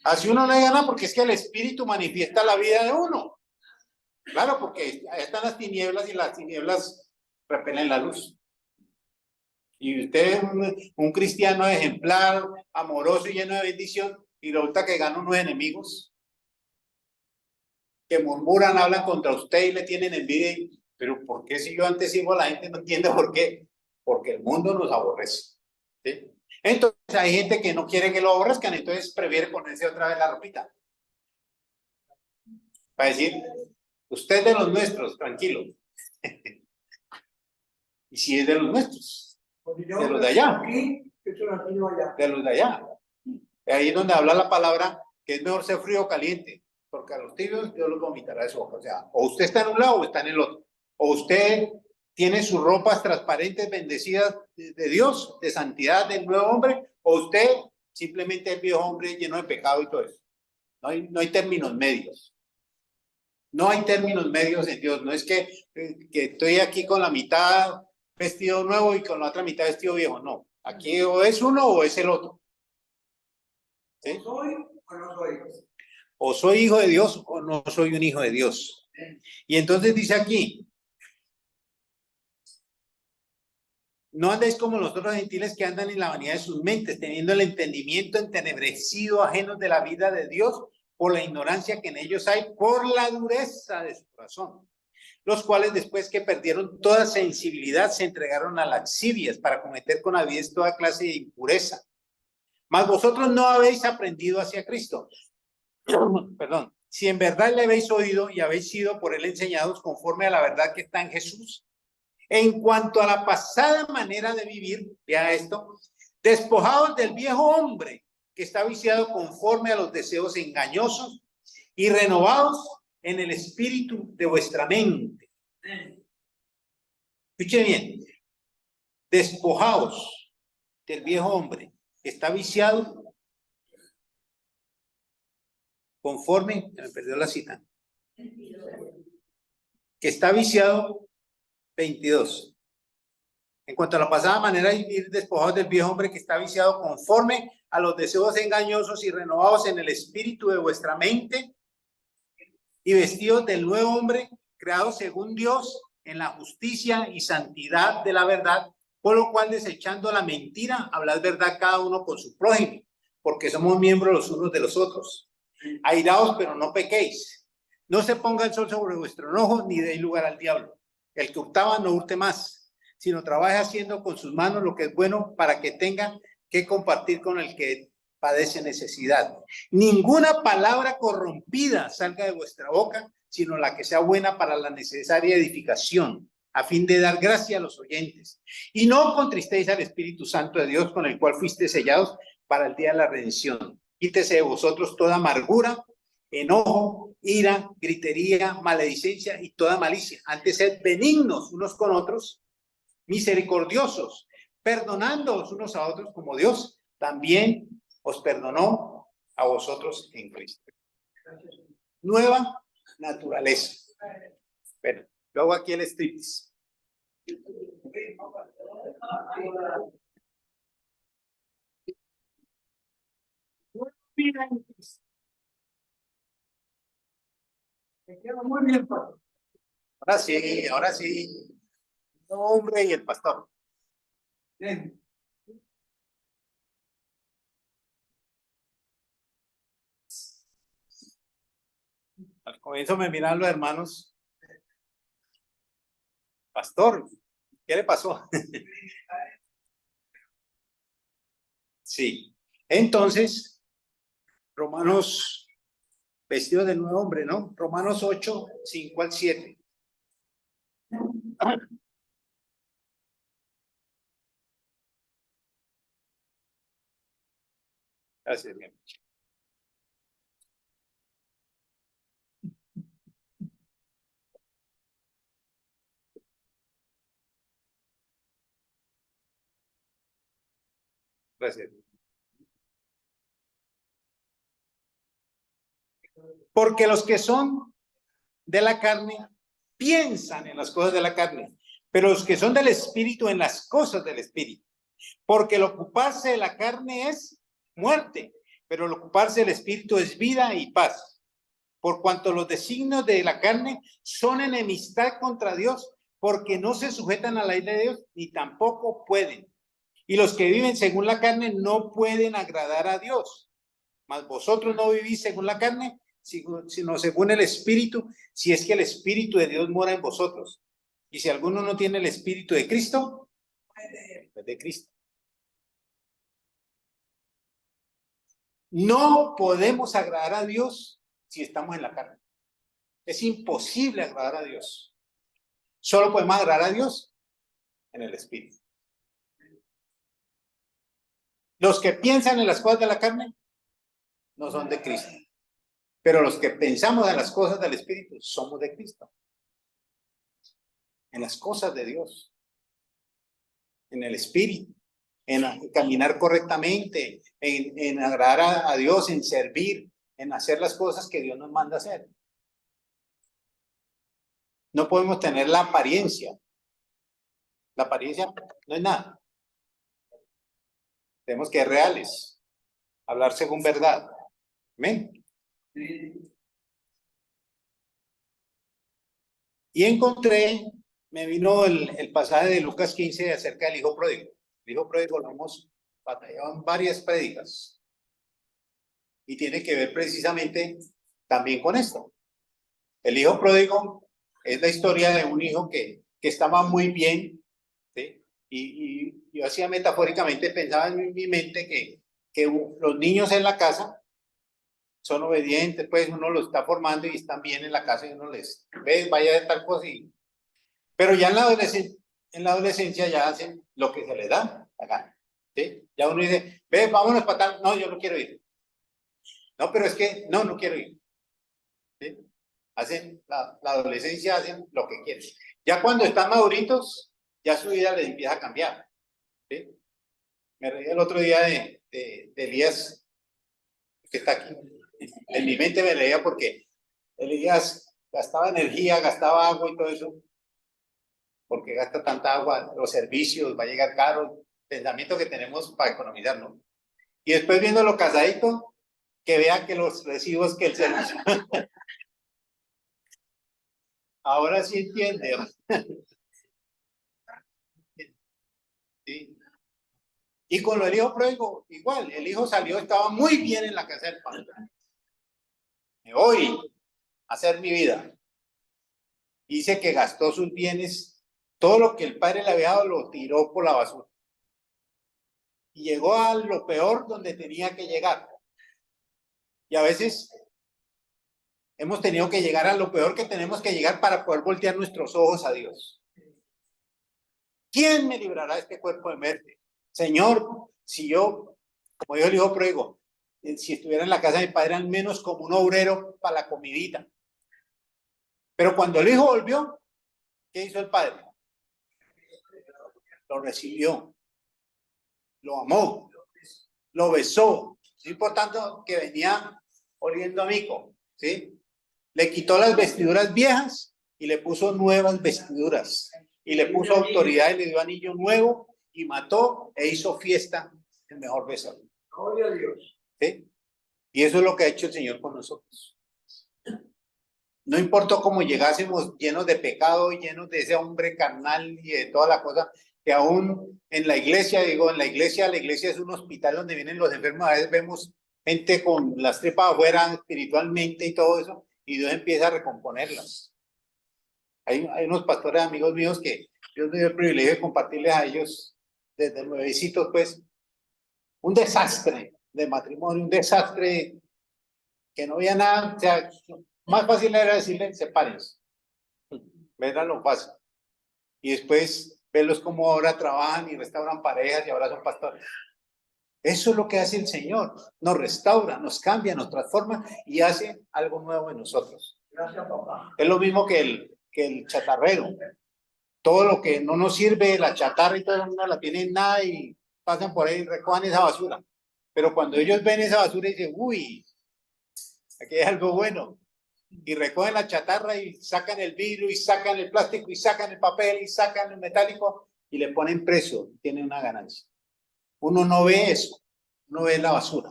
Así uno le gana porque es que el Espíritu manifiesta la vida de uno. Claro, porque ahí están las tinieblas y las tinieblas repelen la luz. Y usted es un cristiano ejemplar, amoroso y lleno de bendición, y resulta que gana unos enemigos que murmuran, hablan contra usted y le tienen envidia. Pero ¿por qué si yo antes sigo a la gente? No entiende por qué. Porque el mundo nos aborrece. ¿Sí? Entonces hay gente que no quiere que lo aborrezcan, entonces prefiere ponerse otra vez la ropita. Para decir, usted es de los nuestros, tranquilo. Y si es de los nuestros, Porque yo de los de allá. aquí, eso lo tengo allá. De los de allá. Ahí es donde habla la palabra que es mejor ser frío o caliente, porque a los tibios Dios los vomitará de su boca. O sea, o usted está en un lado o está en el otro. O usted tiene sus ropas transparentes, bendecidas de Dios, de santidad del nuevo hombre, o usted simplemente es viejo hombre lleno de pecado y todo eso. No hay términos medios. No hay términos medios en Dios. No es que estoy aquí con la mitad vestido nuevo y con la otra mitad vestido viejo. No. Aquí o es uno o es el otro. ¿Sí? ¿O soy o no soy? O soy hijo de Dios o no soy un hijo de Dios. Y entonces dice aquí, no andéis como los otros gentiles que andan en la vanidad de sus mentes, teniendo el entendimiento entenebrecido, ajenos de la vida de Dios, por la ignorancia que en ellos hay, por la dureza de su corazón, los cuales después que perdieron toda sensibilidad se entregaron a lascivias para cometer con avidez toda clase de impureza. Mas vosotros no habéis aprendido hacia Cristo. Perdón. Si en verdad le habéis oído y habéis sido por él enseñados conforme a la verdad que está en Jesús, en cuanto a la pasada manera de vivir, vea esto, despojados del viejo hombre que está viciado conforme a los deseos engañosos y renovados en el espíritu de vuestra mente. Escuchen bien, despojados del viejo hombre que está viciado conforme, me perdió la cita, que está viciado 22. En cuanto a la pasada manera de vivir, despojados del viejo hombre que está viciado conforme a los deseos engañosos y renovados en el espíritu de vuestra mente y vestidos del nuevo hombre creado según Dios en la justicia y santidad de la verdad, por lo cual desechando la mentira, hablad verdad cada uno con su prójimo, porque somos miembros los unos de los otros. Airaos, pero no pequéis. No se ponga el sol sobre vuestro enojo, ni deis lugar al diablo. El que hurtaba no hurte más, sino trabaje haciendo con sus manos lo que es bueno para que tenga que compartir con el que padece necesidad. Ninguna palabra corrompida salga de vuestra boca, sino la que sea buena para la necesaria edificación, a fin de dar gracia a los oyentes. Y no contristéis al Espíritu Santo de Dios, con el cual fuisteis sellados para el día de la redención. Quítese de vosotros toda amargura, enojo, ira, gritería, maledicencia y toda malicia. Antes sed benignos unos con otros, misericordiosos, perdonándoos unos a otros como Dios también os perdonó a vosotros en Cristo. Nueva naturaleza. Bueno, yo hago aquí el striptease. Me queda muy bien, Pablo. Ahora sí. No, hombre, y el pastor. Bien. Al comienzo me miran los hermanos. Pastor, ¿qué le pasó? Sí. Entonces, Romanos, vestido de nuevo hombre, ¿no? Romanos 8, 5 al 7. Gracias, bien. Gracias. Porque los que son de la carne piensan en las cosas de la carne, pero los que son del espíritu en las cosas del espíritu. Porque el ocuparse de la carne es muerte, pero el ocuparse del espíritu es vida y paz. Por cuanto los designios de la carne son enemistad contra Dios, porque no se sujetan a la ley de Dios, ni tampoco pueden. Y los que viven según la carne no pueden agradar a Dios. Mas vosotros no vivís según la carne, sino según el Espíritu, si es que el Espíritu de Dios mora en vosotros. Y si alguno no tiene el Espíritu de Cristo, pues de Cristo. No podemos agradar a Dios si estamos en la carne. Es imposible agradar a Dios. Solo podemos agradar a Dios en el Espíritu. Los que piensan en las cosas de la carne no son de Cristo. Pero los que pensamos en las cosas del Espíritu somos de Cristo. En las cosas de Dios. En el Espíritu. En caminar correctamente. En agradar a Dios. En servir. En hacer las cosas que Dios nos manda hacer. No podemos tener la apariencia. La apariencia no es nada. Tenemos que ser reales. Hablar según verdad. Amén. Y encontré, me vino el pasaje de Lucas 15 acerca del hijo pródigo. El hijo pródigo lo hemos batallado en varias prédicas. Y tiene que ver precisamente también con esto. El hijo pródigo es la historia de un hijo que estaba muy bien, ¿sí? Y yo hacía metafóricamente, pensaba en mi mente que los niños en la casa son obedientes, pues uno los está formando y están bien en la casa y uno les ve, vaya de tal cosa. Pero ya en la adolescencia ya hacen lo que se les da la gana, ¿sí? Ya uno dice, ve, vámonos para tal, no, yo no quiero ir. No, pero es que, no quiero ir. ¿Sí? Hacen, la adolescencia hacen lo que quieren. Ya cuando están maduritos, ya su vida les empieza a cambiar. ¿Sí? Me reí el otro día de Elías, que está aquí. En mi mente me reía porque Elías gastaba energía, gastaba agua y todo eso. Porque gasta tanta agua, los servicios, va a llegar caro, pensamiento que tenemos para economizar, ¿no? Y después viéndolo casadito, que vea que los recibos que el servicio. Ahora sí entiende. ¿Sí? Y con el hijo pródigo, igual, el hijo salió, estaba muy bien en la casa del padre. Me voy a hacer mi vida. Dice que gastó sus bienes, todo lo que el padre le había dado lo tiró por la basura. Y llegó a lo peor donde tenía que llegar. Y a veces hemos tenido que llegar a lo peor que tenemos que llegar para poder voltear nuestros ojos a Dios. ¿Quién me librará de este cuerpo de muerte? Señor, si yo, como dijo el hijo pródigo, si estuviera en la casa de mi padre, al menos como un obrero para la comidita. Pero cuando el hijo volvió, ¿qué hizo el padre? Lo recibió, lo amó, lo besó. ¿Sí? Por tanto, que venía oliendo a mico, ¿sí? Le quitó las vestiduras viejas y le puso nuevas vestiduras. Y le puso autoridad y le dio anillo nuevo y mató e hizo fiesta el mejor besador. Gloria a Dios. ¿Sí? Y eso es lo que ha hecho el Señor con nosotros. No importó cómo llegásemos llenos de pecado y llenos de ese hombre carnal y de toda la cosa, que aún en la iglesia, la iglesia es un hospital donde vienen los enfermos, a veces vemos gente con las tripas afuera espiritualmente y todo eso, y Dios empieza a recomponerlas. Hay unos pastores amigos míos que Dios me dio el privilegio de compartirles a ellos desde nuevecitos, pues, un desastre de matrimonio, un desastre que no había nada, o sea, más fácil era decirle, sepárense, verán lo fácil. Y después verlos cómo ahora trabajan y restauran parejas y ahora son pastores. Eso es lo que hace el Señor, nos restaura, nos cambia, nos transforma y hace algo nuevo en nosotros. Gracias, papá. Es lo mismo que el chatarrero. Todo lo que no nos sirve, la chatarra y todo, no la tienen nada y pasan por ahí y recojan esa basura. Pero cuando ellos ven esa basura y dicen, uy, aquí hay algo bueno, y recogen la chatarra y sacan el vidrio y sacan el plástico y sacan el papel y sacan el metálico y le ponen precio, tienen una ganancia. Uno no ve eso, uno ve la basura.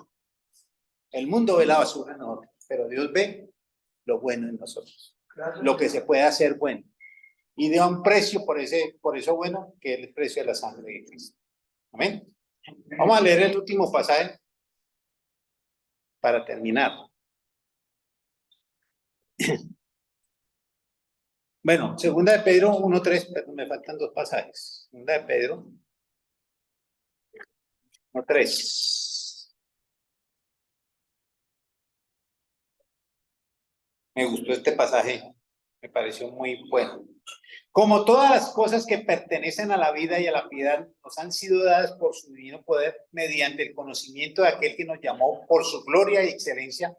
El mundo ve la basura en nosotros, pero Dios ve lo bueno en nosotros, lo que se puede hacer bueno. Y da un precio por eso bueno, que es el precio de la sangre de Cristo. Amén. Vamos a leer el último pasaje para terminar. Bueno, segunda de Pedro 1:3, pero me faltan dos pasajes. Segunda de Pedro 1:3. Me gustó este pasaje, me pareció muy bueno. Como todas las cosas que pertenecen a la vida y a la piedad nos han sido dadas por su divino poder mediante el conocimiento de aquel que nos llamó por su gloria y excelencia,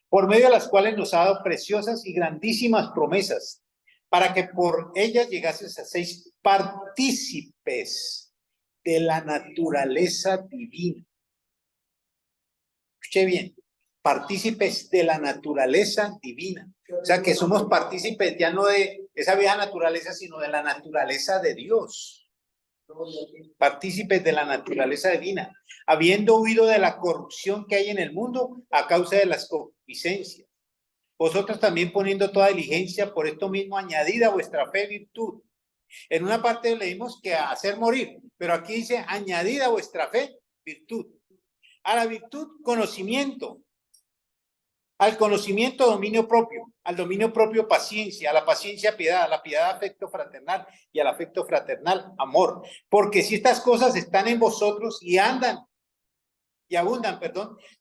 por medio de las cuales nos ha dado preciosas y grandísimas promesas, para que por ellas llegases a ser partícipes de la naturaleza divina. Escuche bien, partícipes de la naturaleza divina. O sea, que somos partícipes ya no de esa vieja naturaleza, sino de la naturaleza de Dios. Partícipes de la naturaleza divina, habiendo huido de la corrupción que hay en el mundo a causa de las concupiscencias. Vosotros también poniendo toda diligencia, por esto mismo añadida a vuestra fe virtud. En una parte leímos que a hacer morir, pero aquí dice añadida a vuestra fe virtud. A la virtud, conocimiento. Al conocimiento, dominio propio. Al dominio propio, paciencia. A la paciencia, piedad. A la piedad, afecto fraternal. Y al afecto fraternal, amor. Porque si estas cosas están en vosotros y abundan,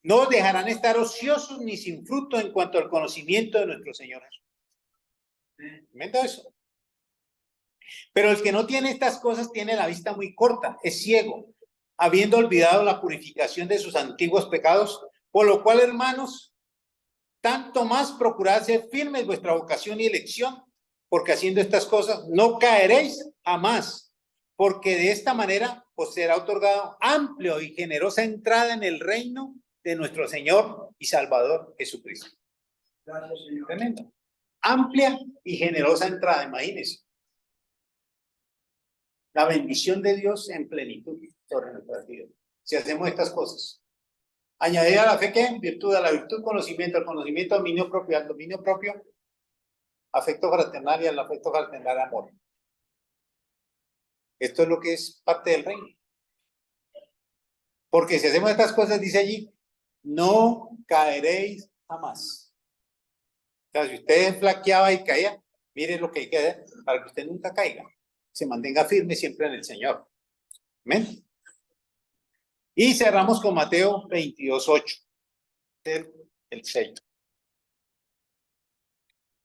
no os dejarán estar ociosos ni sin fruto en cuanto al conocimiento de nuestro Señor Jesús. ¿Comenta eso? Pero el que no tiene estas cosas tiene la vista muy corta, es ciego, habiendo olvidado la purificación de sus antiguos pecados, por lo cual, hermanos, tanto más procurad ser firmes vuestra vocación y elección, porque haciendo estas cosas no caeréis jamás, porque de esta manera os será otorgado amplio y generosa entrada en el reino de nuestro Señor y Salvador Jesucristo. Gracias, Señor. Tremendo. Amplia y generosa entrada, imagínense. La bendición de Dios en plenitud sobre nuestras vidas. Si hacemos estas cosas. Añadir a la fe, ¿qué? Virtud, a la virtud, conocimiento, al conocimiento, dominio propio, al dominio propio, afecto fraternal y al afecto fraternal, amor. Esto es lo que es parte del reino. Porque si hacemos estas cosas, dice allí, no caeréis jamás. O sea, si usted flaqueaba y caía, mire lo que hay que hacer para que usted nunca caiga. Se mantenga firme siempre en el Señor. Amén. Y cerramos con Mateo 22:8. El 6.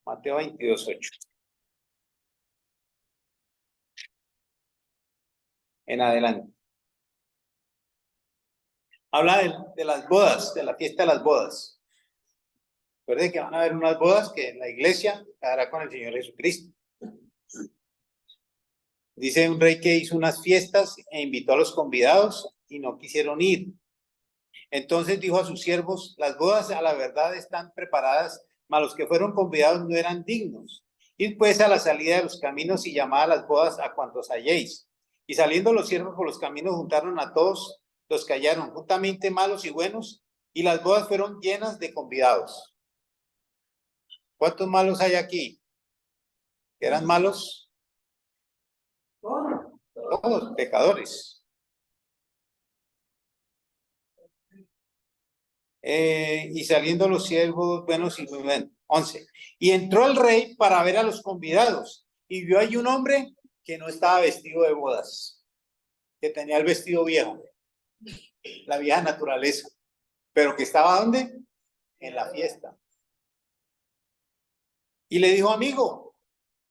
Mateo 22:8. En adelante. Habla de las bodas, de la fiesta de las bodas. Recuerden que van a haber unas bodas que la iglesia hará con el Señor Jesucristo. Dice un rey que hizo unas fiestas e invitó a los convidados y no quisieron ir. Entonces dijo a sus siervos, las bodas a la verdad están preparadas, mas los que fueron convidados no eran dignos. Id pues a la salida de los caminos y llamad a las bodas a cuantos halléis. Y saliendo los siervos por los caminos juntaron a todos los que hallaron, juntamente malos y buenos, y las bodas fueron llenas de convidados. ¿Cuántos malos hay aquí? ¿Eran malos? Todos, pecadores. Y saliendo los siervos buenos y muy buenos. 11. Y entró el rey para ver a los convidados y vio ahí un hombre que no estaba vestido de bodas, que tenía el vestido viejo, la vieja naturaleza, pero que estaba ¿dónde? En la fiesta. Y le dijo, amigo,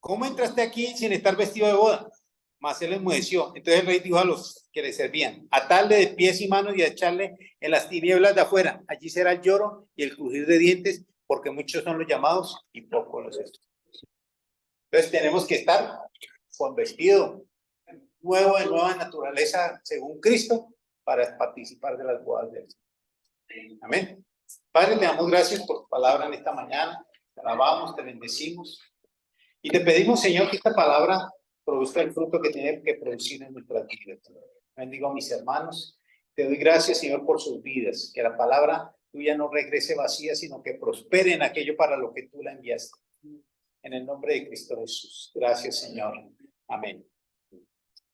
¿cómo entraste aquí sin estar vestido de boda? Mas él enmudeció. Entonces el rey dijo a los que le servían, atarle de pies y manos y a echarle en las tinieblas de afuera. Allí será el lloro y el crujir de dientes, porque muchos son los llamados y pocos los escogidos. Entonces tenemos que estar con vestido nuevo, de nueva naturaleza, según Cristo, para participar de las bodas de Él. Amén. Padre, te damos gracias por tu palabra en esta mañana. Te alabamos, te bendecimos. Y te pedimos, Señor, que esta palabra produzca el fruto que tiene que producir en nuestras vidas. Bendigo a mis hermanos. Te doy gracias, Señor, por sus vidas. Que la palabra tuya no regrese vacía, sino que prospere en aquello para lo que tú la enviaste. En el nombre de Cristo Jesús. Gracias, Señor. Amén.